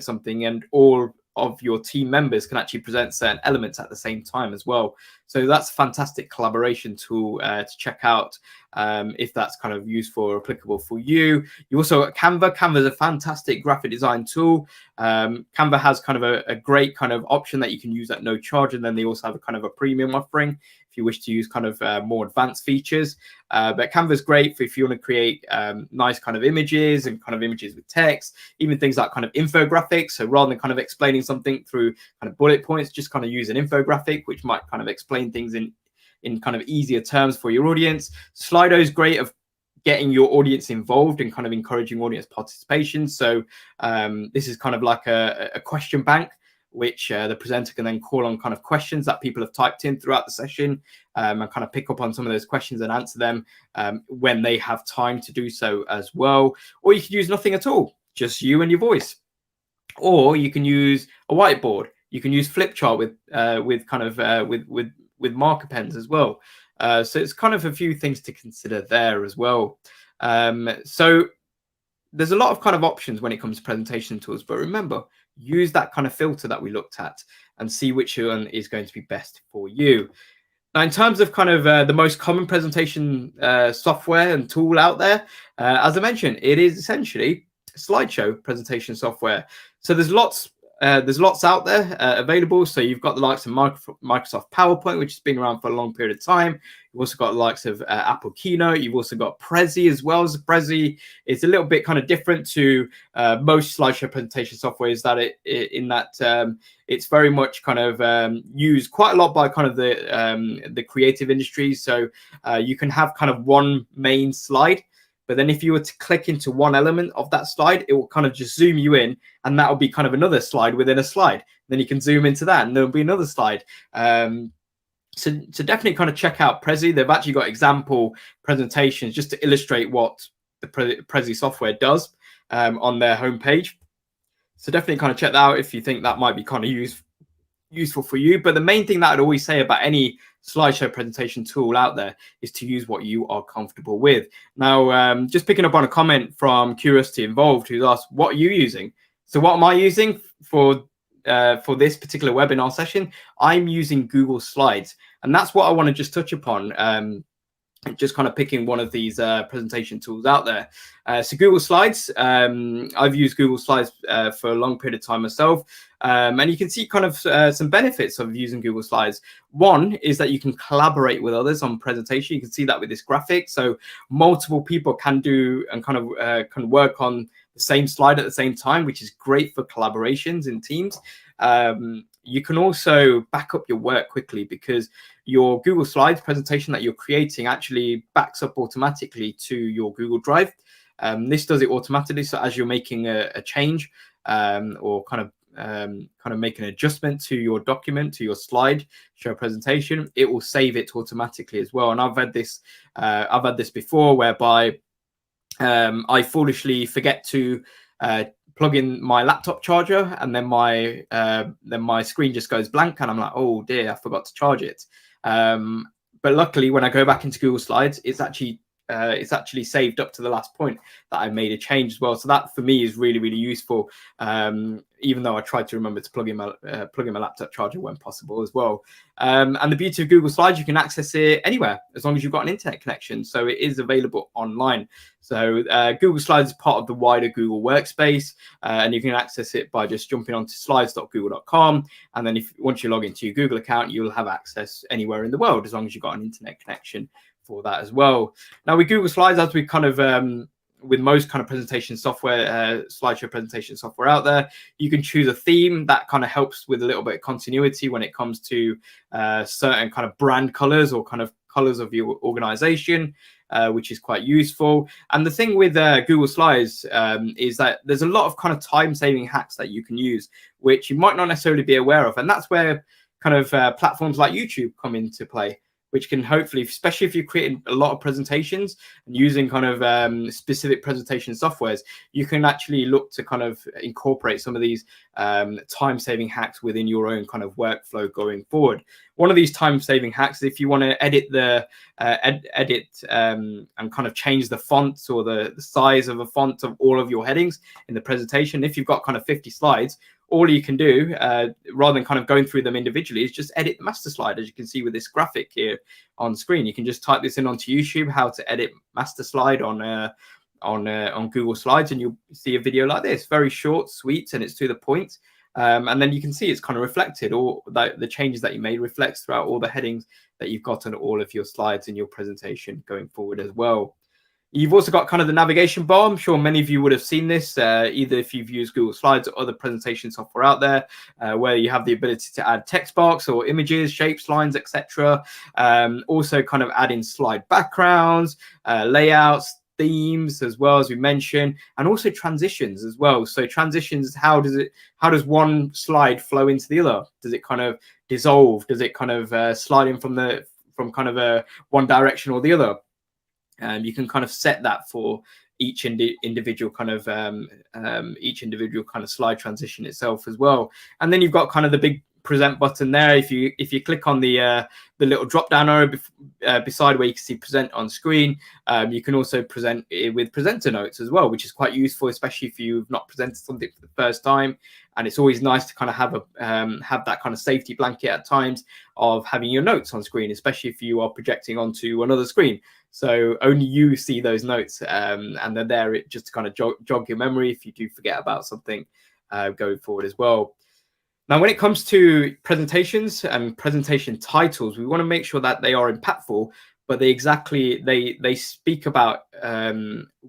A: something, and all of your team members can actually present certain elements at the same time as well. So that's a fantastic collaboration tool to check out if that's kind of useful or applicable for you. You also got Canva. Canva is a fantastic graphic design tool. Canva has kind of a great kind of option that you can use at no charge, and then they also have a kind of a premium offering if you wish to use kind of more advanced features. But Canva is great for if you want to create nice kind of images and kind of images with text, even things like kind of infographics. So rather than kind of explaining something through kind of bullet points, just kind of use an infographic, which might kind of explain things in kind of easier terms for your audience. Slido is great of getting your audience involved and kind of encouraging audience participation. So this is kind of like a question bank, which the presenter can then call on kind of questions that people have typed in throughout the session, and kind of pick up on some of those questions and answer them when they have time to do so as well. Or you can use nothing at all, just you and your voice. Or you can use a whiteboard. You can use Flipchart with marker pens as well. So it's kind of a few things to consider there as well. So there's a lot of kind of options when it comes to presentation tools, but remember, use that kind of filter that we looked at and see which one is going to be best for you. Now, in terms of kind of the most common presentation software and tool out there, as I mentioned, it is essentially slideshow presentation software. So there's lots out there available. So you've got the likes of Microsoft PowerPoint, which has been around for a long period of time. You've also got the likes of Apple Keynote. You've also got Prezi as well. Prezi is a little bit kind of different to most slideshow presentation software, is that it's very much kind of used quite a lot by kind of the creative industry. So you can have kind of one main slide, but then if you were to click into one element of that slide, it will kind of just zoom you in, and that will be kind of another slide within a slide. Then you can zoom into that, and there'll be another slide. So definitely kind of check out Prezi. They've actually got example presentations just to illustrate what the Prezi software does on their homepage. So definitely kind of check that out if you think that might be kind of useful for you. But the main thing that I'd always say about any slideshow presentation tool out there is to use what you are comfortable with. Now, just picking up on a comment from Curiosity Involved, who's asked, what are you using? So what am I using for this particular webinar session? I'm using Google Slides, and that's what I want to just touch upon. Just kind of picking one of these presentation tools out there. So Google Slides, I've used Google Slides for a long period of time myself. And you can see kind of some benefits of using Google Slides. One is that you can collaborate with others on presentation. You can see that with this graphic. So multiple people can do and kind of work on the same slide at the same time, which is great for collaborations in teams. You can also back up your work quickly because your Google Slides presentation that you're creating actually backs up automatically to your Google Drive. This does it automatically. So as you're making a change or kind of make an adjustment to your document, to your slide show presentation, it will save it automatically as well. And I've had this before whereby I foolishly forget to plug in my laptop charger, and then my screen just goes blank, and I'm like, oh dear, I forgot to charge it. But luckily, when I go back into Google Slides, it's actually saved up to the last point that I made a change as well. So that for me is really, really useful. Even though I tried to remember to plug in my laptop charger when possible as well. And the beauty of Google Slides, you can access it anywhere as long as you've got an internet connection. So it is available online. So Google Slides is part of the wider Google Workspace, and you can access it by just jumping onto slides.google.com. And then once you log into your Google account, you'll have access anywhere in the world as long as you've got an internet connection for that as well. Now with Google Slides, as we kind of with most kind of presentation software, slideshow presentation software out there, you can choose a theme that kind of helps with a little bit of continuity when it comes to certain kind of brand colors or kind of colors of your organization. which is quite useful. And the thing with Google Slides is that there's a lot of kind of time-saving hacks that you can use, which you might not necessarily be aware of. And that's where kind of platforms like YouTube come into play, which can hopefully, especially if you're creating a lot of presentations and using kind of specific presentation softwares, you can actually look to kind of incorporate some of these time-saving hacks within your own kind of workflow going forward. One of these time-saving hacks is if you want to edit the and kind of change the fonts or the size of a font of all of your headings in the presentation. If you've got kind of 50 slides, all you can do, rather than kind of going through them individually, is just edit the master slide. As you can see with this graphic here on screen, you can just type this in onto YouTube, how to edit master slide on Google Slides, and you'll see a video like this, very short, sweet, and it's to the point. And then you can see it's kind of reflected, or the changes that you made reflects throughout all the headings that you've got on all of your slides in your presentation going forward as well. You've also got kind of the navigation bar. I'm sure many of you would have seen this, either if you've used Google Slides or other presentation software out there, where you have the ability to add text box or images, shapes, lines, etc. Also kind of add in slide backgrounds, layouts, themes, as well as we mentioned, and also transitions as well. So transitions, how does one slide flow into the other? Does it kind of dissolve? Does it kind of slide in from kind of one direction or the other? You can kind of set that for each individual kind of slide transition itself as well. And then you've got kind of the big present button there. If you click on the little drop down arrow beside where you can see present on screen, you can also present it with presenter notes as well, which is quite useful, especially if you've not presented something for the first time. And it's always nice to kind of have that kind of safety blanket at times of having your notes on screen, especially if you are projecting onto another screen. So only you see those notes, and they're there just to kind of jog your memory if you do forget about something going forward as well. Now, when it comes to presentations and presentation titles, we want to make sure that they are impactful, but they speak about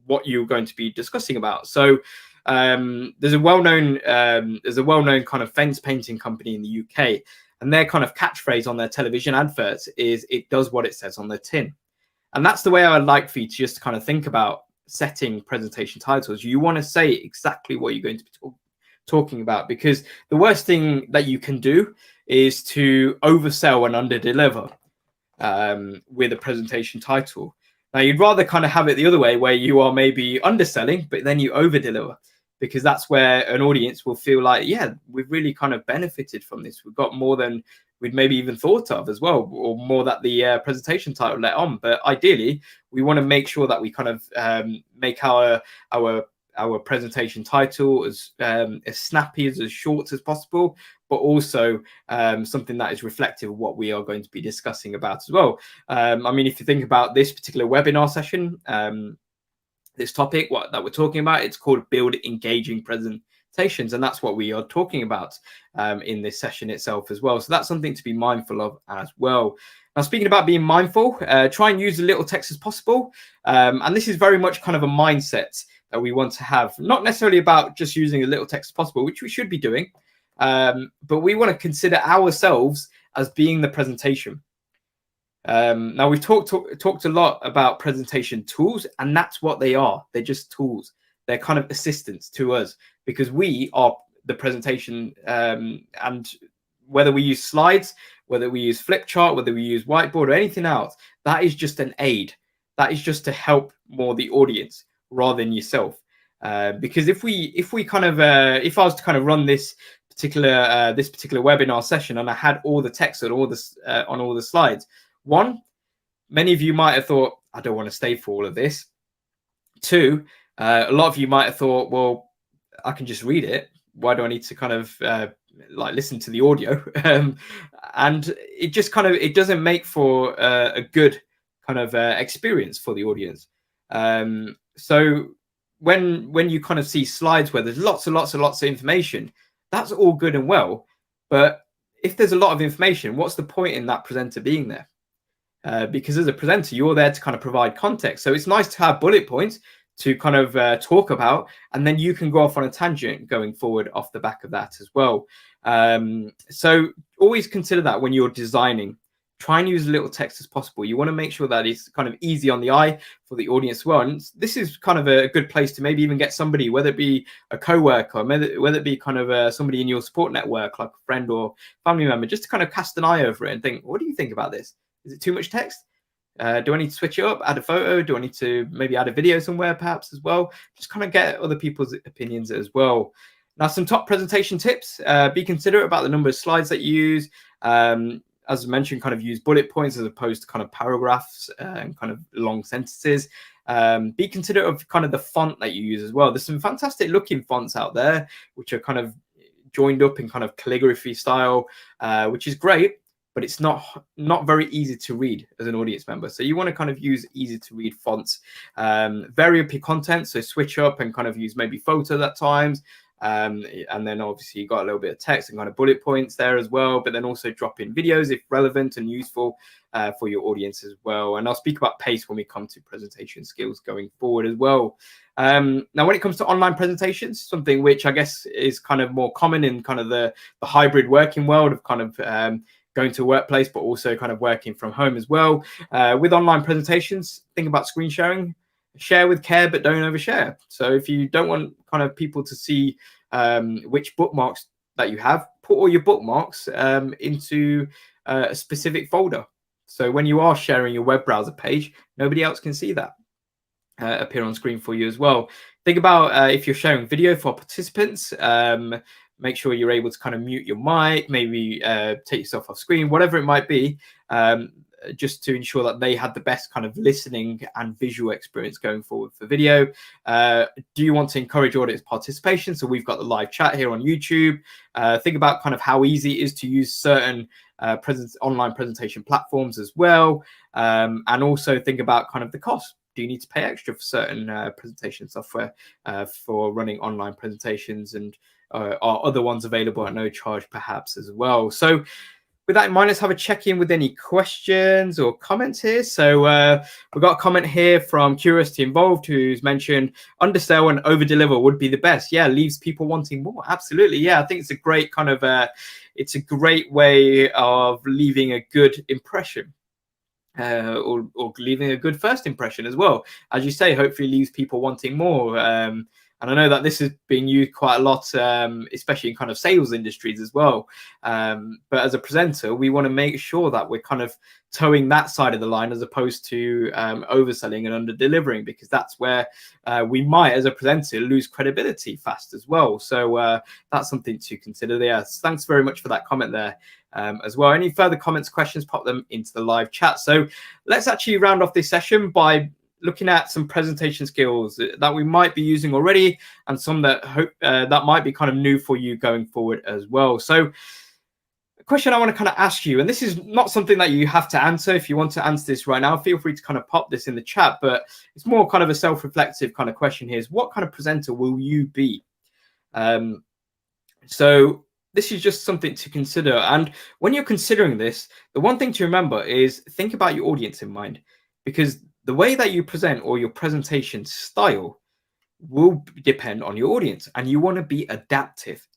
A: what you're going to be discussing about. So there's a well-known kind of fence painting company in the UK, and their kind of catchphrase on their television adverts is "It does what it says on the tin." And that's the way I would like for you to just kind of think about setting presentation titles. You want to say exactly what you're going to be talking about, because the worst thing that you can do is to oversell and underdeliver with a presentation title. Now, you'd rather kind of have it the other way, where you are maybe underselling, but then you overdeliver, because that's where an audience will feel like, yeah, we've really kind of benefited from this. We've got more than we'd maybe even thought of as well, or more that the presentation title let on. But ideally, we want to make sure that we kind of make our presentation title as snappy, as short as possible, but also something that is reflective of what we are going to be discussing about as well. I mean, if you think about this particular webinar session, this topic that we're talking about, it's called Build Engaging Presentations, and that's what we are talking about in this session itself as well. So that's something to be mindful of as well. Now, speaking about being mindful, try and use as little text as possible, and this is very much kind of a mindset that we want to have, not necessarily about just using as little text as possible, which we should be doing, but we want to consider ourselves as being the presentation. Now, we've talked a lot about presentation tools, and that's what they are. They're just tools. They're kind of assistants to us, because we are the presentation, and whether we use slides, whether we use flip chart, whether we use whiteboard or anything else, that is just an aid. That is just to help more the audience rather than yourself. Because if I was to kind of run this particular webinar session, and I had all the text on all the slides, one, many of you might have thought, I don't want to stay for all of this. Two, a lot of you might have thought, well, I can just read it. Why do I need to kind of like listen to the audio? And it just kind of, it doesn't make for a good kind of experience for the audience. So when you kind of see slides where there's lots of information, that's all good and well. But if there's a lot of information, what's the point in that presenter being there? Because as a presenter, you're there to kind of provide context. So it's nice to have bullet points to kind of talk about, and then you can go off on a tangent going forward off the back of that as well. So always consider that when you're designing try and use as little text as possible. You want to make sure that it's kind of easy on the eye for the audience as well. And this is kind of a good place to maybe even get somebody, whether it be a co-worker, whether it be kind of somebody in your support network, like a friend or family member, just to kind of cast an eye over it and think, what do you think about this? Is it too much text? Do I need to switch it up, add a photo? Do I need to maybe add a video somewhere perhaps as well? Just kind of get other people's opinions as well. Now, some top presentation tips. Be considerate about the number of slides that you use. As I mentioned, kind of use bullet points as opposed to kind of paragraphs and kind of long sentences. Be considerate of kind of the font that you use as well. There's some fantastic looking fonts out there, which are kind of joined up in kind of calligraphy style, which is great, but it's not very easy to read as an audience member. So you want to kind of use easy to read fonts. Vary up your content, so switch up and kind of use maybe photos at times. And then obviously you got a little bit of text and kind of bullet points there as well, but then also drop in videos if relevant and useful for your audience as well. And I'll speak about pace when we come to presentation skills going forward as well. Now, when it comes to online presentations, something which I guess is kind of more common in kind of the hybrid working world of kind of going to a workplace, but also kind of working from home as well. With online presentations, think about screen sharing. Share with care, but don't overshare. So if you don't want kind of people to see which bookmarks that you have, put all your bookmarks into a specific folder. So when you are sharing your web browser page, nobody else can see that appear on screen for you as well. Think about if you're sharing video for participants, make sure you're able to kind of mute your mic, maybe take yourself off screen, whatever it might be. Just to ensure that they had the best kind of listening and visual experience going forward for video. Do you want to encourage audience participation? So we've got the live chat here on YouTube. Think about kind of how easy it is to use certain online presentation platforms as well. And also think about kind of the cost. Do you need to pay extra for certain presentation software for running online presentations, and are other ones available at no charge perhaps as well? So with that in mind, let's have a check-in with any questions or comments here. So we've got a comment here from Curiosity Involved, who's mentioned undersell and over-deliver would be the best. Yeah, leaves people wanting more. Absolutely. Yeah, I think it's a great kind of, it's a great way of leaving a good impression. Or leaving a good first impression as well. As you say, hopefully leaves people wanting more. And I know that this is being used quite a lot, especially in kind of sales industries as well. But as a presenter, we want to make sure that we're kind of towing that side of the line as opposed to overselling and under-delivering, because that's where we might, as a presenter, lose credibility fast as well. So that's something to consider there. Thanks very much for that comment there. As well. Any further comments, questions, pop them into the live chat. So let's actually round off this session by looking at some presentation skills that we might be using already, and some that that might be kind of new for you going forward as well. So a question I want to kind of ask you, and this is not something that you have to answer. If you want to answer this right now, feel free to kind of pop this in the chat, but it's more kind of a self-reflective kind of question here, is what kind of presenter will you be? So this is just something to consider. And when you're considering this, the one thing to remember is think about your audience in mind, because the way that you present or your presentation style will depend on your audience, and you want to be adaptive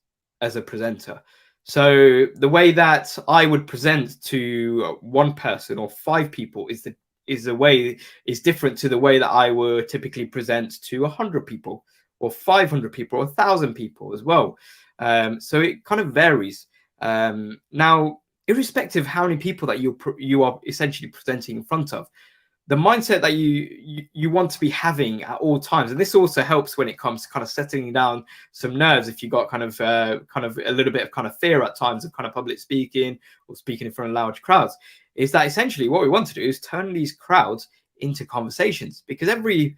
A: as a presenter. So the way that I would present to one person or 5 people is different to the way that I would typically present to 100 people or 500 people or 1,000 people as well. So it kind of varies. Now, irrespective of how many people that you are essentially presenting in front of, the mindset that you want to be having at all times, and this also helps when it comes to kind of settling down some nerves. If you got kind of a little bit of kind of fear at times of kind of public speaking or speaking in front of large crowds, is that essentially what we want to do is turn these crowds into conversations, because every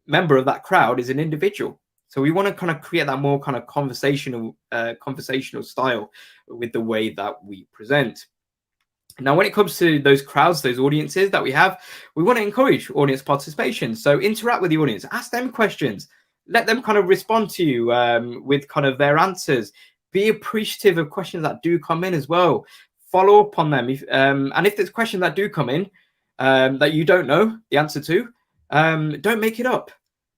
A: member of that crowd is an individual. So we want to kind of create that more kind of conversational style with the way that we present. Now, when it comes to those crowds, those audiences that we have, we want to encourage audience participation. So interact with the audience, ask them questions, let them kind of respond to you with kind of their answers. Be appreciative of questions that do come in as well. Follow up on them. And if there's questions that do come in that you don't know the answer to, don't make it up.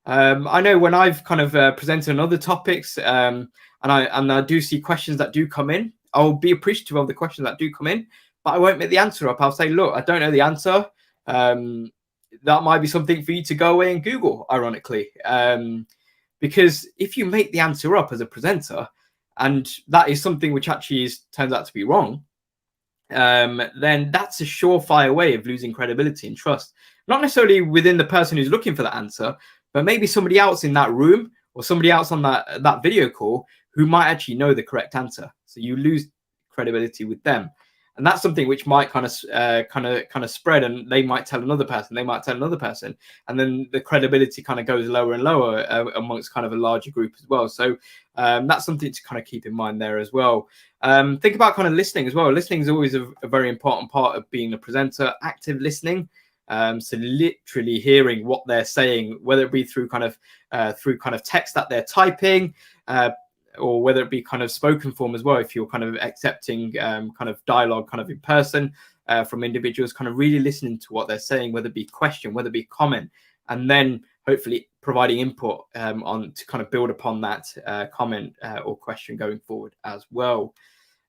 A: I know when I've kind of presented on other topics and I do see questions that do come in, I'll be appreciative of the questions that do come in, but I won't make the answer up. I'll say, look, I don't know the answer. That might be something for you to go away and Google, ironically. Because if you make the answer up as a presenter, and that is something which actually turns out to be wrong, then that's a surefire way of losing credibility and trust. Not necessarily within the person who's looking for the answer, but maybe somebody else in that room or somebody else on that video call who might actually know the correct answer. So you lose credibility with them. And that's something which might kind of spread, and they might tell another person, they might tell another person, and then the credibility kind of goes lower and lower amongst kind of a larger group as well. So that's something to kind of keep in mind there as well. Think about kind of listening as well. Listening is always a very important part of being a presenter. Active listening, so literally hearing what they're saying, whether it be through kind of text that they're typing, or whether it be kind of spoken form as well, if you're kind of accepting kind of dialogue kind of in person from individuals, kind of really listening to what they're saying, whether it be question, whether it be comment, and then hopefully providing input on to kind of build upon that comment or question going forward as well.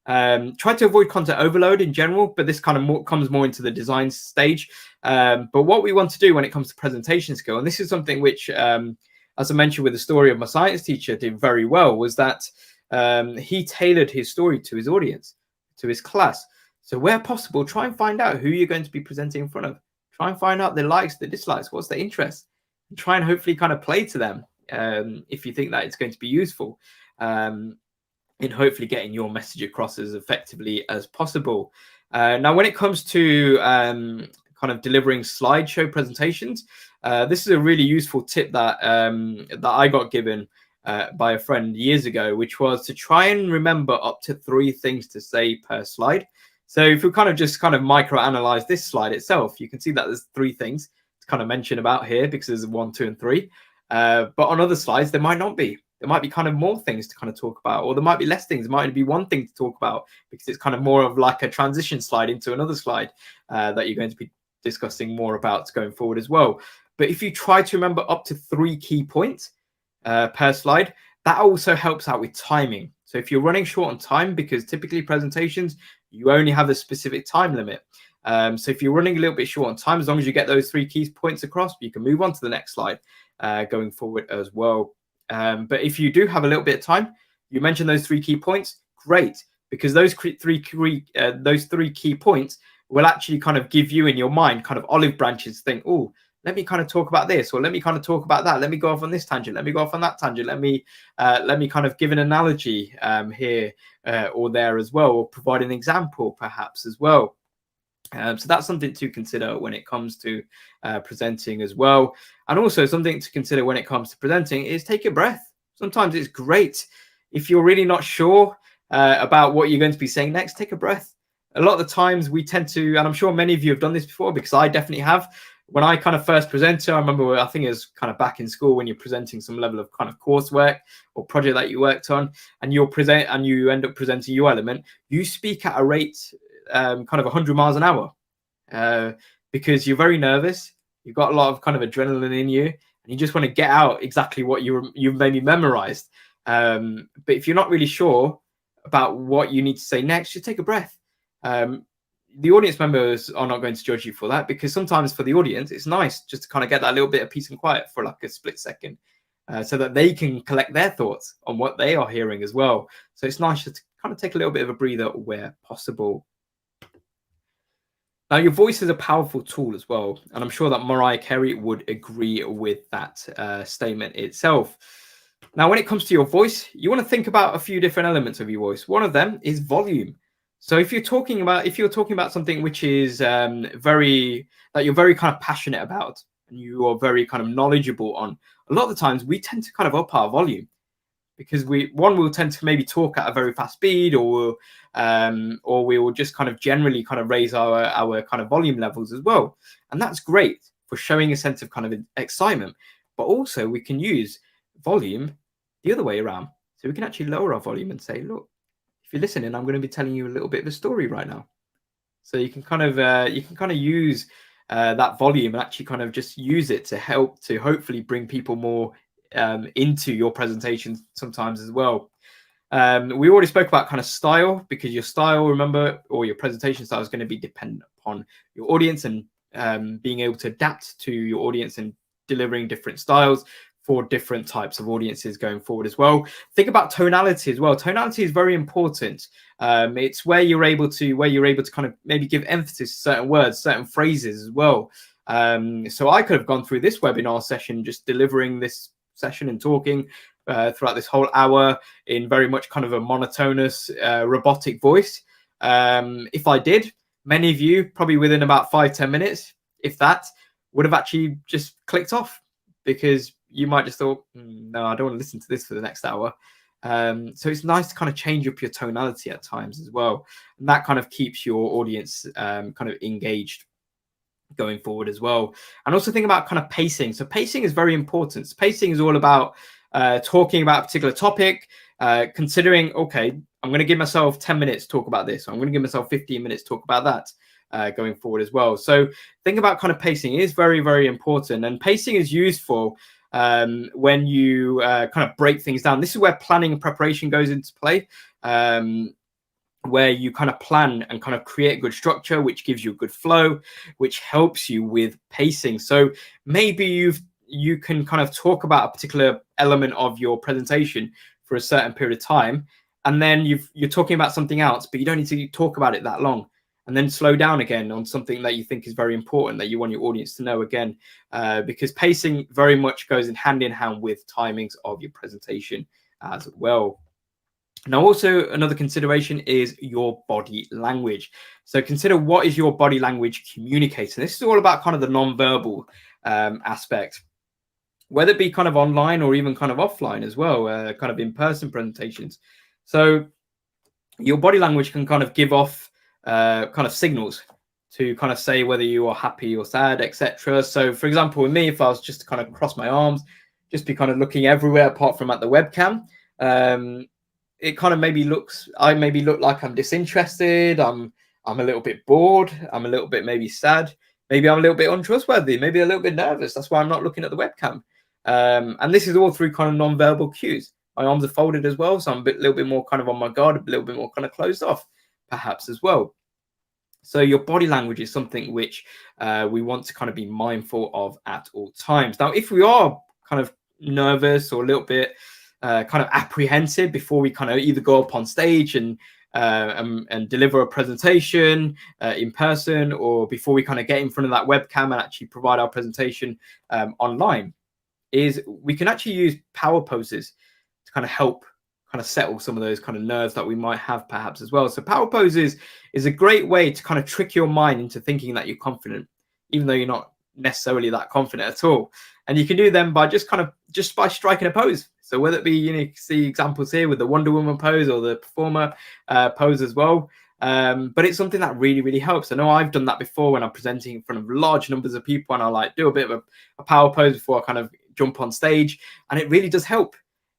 A: Try to avoid content overload in general, but this kind of comes more into the design stage. But what we want to do when it comes to presentation skill, and this is something which as I mentioned with the story of my science teacher, did very well, was that he tailored his story to his audience, to his class. So where possible, try and find out who you're going to be presenting in front of. Try and find out their likes, their dislikes, what's their interest. And try and hopefully kind of play to them if you think that it's going to be useful in hopefully getting your message across as effectively as possible. Now, when it comes to kind of delivering slideshow presentations, this is a really useful tip that I got given by a friend years ago, which was to try and remember up to 3 things to say per slide. So if we kind of just kind of micro-analyze this slide itself, you can see that there's 3 things to kind of mention about here because there's 1, 2, and 3. But on other slides, there might not be. There might be kind of more things to kind of talk about, or there might be less things. There might be 1 thing to talk about because it's kind of more of like a transition slide into another slide that you're going to be discussing more about going forward as well. But if you try to remember up to 3 key points per slide, that also helps out with timing. So if you're running short on time, because typically presentations, you only have a specific time limit. So if you're running a little bit short on time, as long as you get those 3 key points across, you can move on to the next slide going forward as well. But if you do have a little bit of time, you mentioned those 3 key points, great, because those 3 key points will actually kind of give you in your mind kind of olive branches. Think, oh, let me kind of talk about this, or let me kind of talk about that. Let me go off on this tangent. Let me go off on that tangent. Let me kind of give an analogy here or there as well, or provide an example perhaps as well. So that's something to consider when it comes to presenting as well. And also something to consider when it comes to presenting is take a breath. Sometimes it's great if you're really not sure about what you're going to be saying next, take a breath. A lot of the times we tend to, and I'm sure many of you have done this before because I definitely have. When I kind of first presented, I remember, I think it was kind of back in school when you're presenting some level of kind of coursework or project that you worked on, and you end up presenting your element, you speak at a rate kind of 100 miles an hour because you're very nervous. You've got a lot of kind of adrenaline in you, and you just want to get out exactly what you've maybe memorized. But if you're not really sure about what you need to say next, just take a breath. The audience members are not going to judge you for that, because sometimes for the audience, it's nice just to kind of get that little bit of peace and quiet for like a split second so that they can collect their thoughts on what they are hearing as well. So it's nice just to kind of take a little bit of a breather where possible. Now, your voice is a powerful tool as well, and I'm sure that Mariah Carey would agree with that statement itself. Now, when it comes to your voice, you want to think about a few different elements of your voice. One of them is volume. So if you're talking about something which is you're very kind of passionate about, and you are very kind of knowledgeable on, a lot of the times we tend to kind of up our volume because we'll tend to maybe talk at a very fast speed, or we will just kind of generally kind of raise our kind of volume levels as well. And that's great for showing a sense of kind of excitement. But also we can use volume the other way around. So we can actually lower our volume and say, look, if you're listening, I'm going to be telling you a little bit of a story right now. So you can kind of use that volume and actually kind of just use it to help to hopefully bring people more into your presentation sometimes as well. We already spoke about kind of style, because your style, remember, or your presentation style is going to be dependent upon your audience, and being able to adapt to your audience and delivering different styles for different types of audiences going forward as well. Think about tonality as well. Tonality is very important. It's where you're able to kind of maybe give emphasis to certain words, certain phrases as well. So I could have gone through this webinar session just delivering this session and talking throughout this whole hour in very much kind of a monotonous, robotic voice. If I did, many of you probably within about 5-10 minutes, if that, would have actually just clicked off, because you might just thought, no, I don't want to listen to this for the next hour. So it's nice to kind of change up your tonality at times as well. And that kind of keeps your audience kind of engaged going forward as well. And also think about kind of pacing. So pacing is very important. Pacing is all about talking about a particular topic, considering, okay, I'm going to give myself 10 minutes to talk about this. I'm going to give myself 15 minutes to talk about that. Going forward as well. So think about kind of pacing. It is very, very important. And pacing is useful when you kind of break things down. This is where planning and preparation goes into play, where you kind of plan and kind of create good structure, which gives you a good flow, which helps you with pacing. So maybe you can kind of talk about a particular element of your presentation for a certain period of time, and then you're talking about something else, but you don't need to talk about it that long. And then slow down again on something that you think is very important, that you want your audience to know again, because pacing very much goes in hand with timings of your presentation as well. Now, also another consideration is your body language. So consider, what is your body language communicating? This is all about kind of the non-verbal aspect, whether it be kind of online or even kind of offline as well, kind of in-person presentations. So your body language can kind of give off kind of signals to kind of say whether you are happy or sad, etc. So for example, with me, if I was just to kind of cross my arms, just be kind of looking everywhere apart from at the webcam, it kind of I maybe look like I'm disinterested, I'm a little bit bored, I'm a little bit maybe sad, maybe I'm a little bit untrustworthy, maybe a little bit nervous. That's why I'm not looking at the webcam. And this is all through kind of non-verbal cues. My arms are folded as well, so I'm a little bit more kind of on my guard, a little bit more kind of closed off perhaps as well. So your body language is something which we want to kind of be mindful of at all times. Now, if we are kind of nervous or a little bit kind of apprehensive before we kind of either go up on stage and deliver a presentation in person, or before we kind of get in front of that webcam and actually provide our presentation online, is we can actually use power poses to kind of help kind of settle some of those kind of nerves that we might have perhaps as well. So power poses is a great way to kind of trick your mind into thinking that you're confident, even though you're not necessarily that confident at all. And you can do them by just by striking a pose. So whether it be, you can see examples here with the Wonder Woman pose or the performer pose as well. But it's something that really, really helps. I know I've done that before when I'm presenting in front of large numbers of people, and I like do a bit of a power pose before I kind of jump on stage, and it really does help.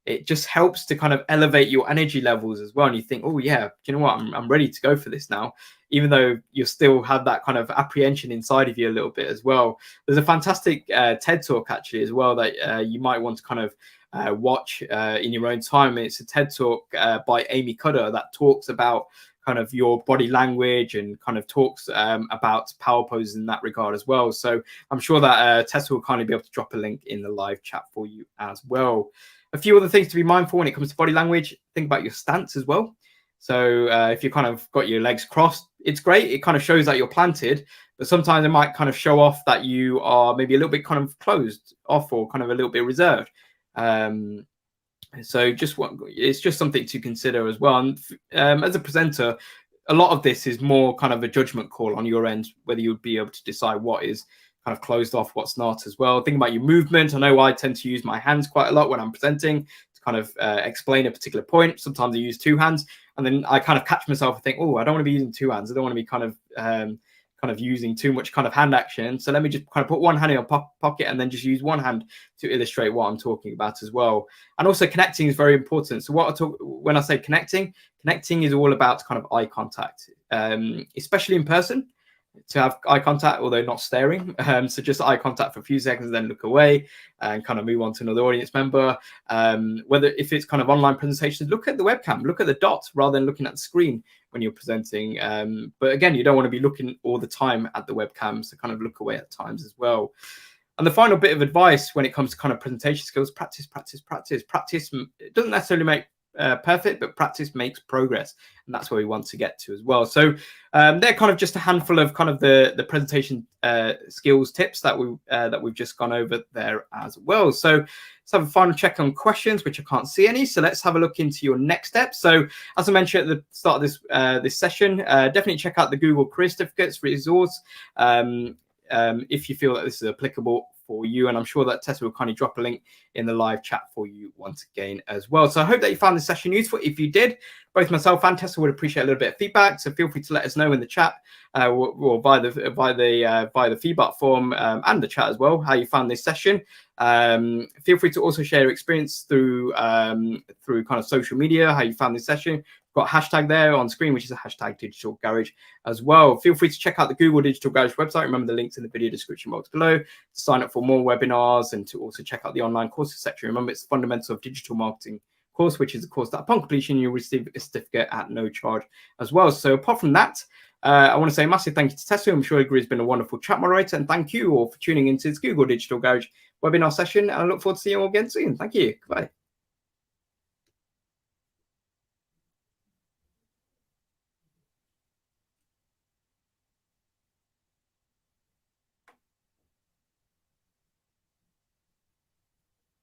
A: It just helps to kind of elevate your energy levels as well. And you think, oh yeah, do you know what? I'm ready to go for this now, even though you still have that kind of apprehension inside of you a little bit as well. There's a fantastic TED talk actually as well that you might want to kind of watch in your own time. It's a TED talk by Amy Cutter that talks about kind of your body language and kind of talks about power poses in that regard as well. So I'm sure that Tessa will kindly be able to drop a link in the live chat for you as well. A few other things to be mindful when it comes to body language. Think about your stance as well. So if you kind of got your legs crossed, it's great. It kind of shows that you're planted, but sometimes it might kind of show off that you are maybe a little bit kind of closed off or kind of a little bit reserved. So it's just something to consider as well. And as a presenter, a lot of this is more kind of a judgment call on your end, whether you would be able to decide what is kind of closed off, what's not as well. Think about your movement. I know I tend to use my hands quite a lot when I'm presenting to kind of explain a particular point. Sometimes I use two hands, and then I kind of catch myself and think, oh, I don't want to be using two hands. I don't want to be kind of using too much kind of hand action. So let me just kind of put one hand in my pocket and then just use one hand to illustrate what I'm talking about as well. And also connecting is very important. So when I say connecting is all about kind of eye contact, especially in person. to have eye contact, although not staring. So just eye contact for a few seconds, then look away and kind of move on to another audience member. Whether if it's kind of online presentations, look at the webcam, look at the dots rather than looking at the screen when you're presenting. But again, you don't want to be looking all the time at the webcam, so kind of look away at times as well. And the final bit of advice when it comes to kind of presentation skills: practice, practice, practice. Practice, it doesn't necessarily make perfect, but practice makes progress, and that's where we want to get to as well. So they're kind of just a handful of kind of the presentation skills tips that we've just gone over there as well. So let's have a final check on questions, which I can't see any. So let's have a look into your next steps. So as I mentioned at the start of this session, definitely check out the Google Career Certificates resource if you feel that this is applicable for you, and I'm sure that Tessa will kindly drop a link in the live chat for you once again as well. So I hope that you found this session useful. If you did, both myself and Tessa would appreciate a little bit of feedback, so feel free to let us know in the chat or via the feedback form and the chat as well how you found this session. Feel free to also share your experience through kind of social media, how you found this session. Got a hashtag there on screen, which is a hashtag Digital Garage as well. Feel free to check out the Google Digital Garage website. Remember the links in the video description box below to sign up for more webinars and to also check out the online courses section. Remember, it's Fundamentals of Digital Marketing course, which is a course that upon completion you'll receive a certificate at no charge as well. So apart from that, I want to say a massive thank you to Tessa. I'm sure Agree has been a wonderful chat moderator, and thank you all for tuning into this Google Digital Garage webinar session, and I look forward to seeing you all again soon. Thank you. Goodbye.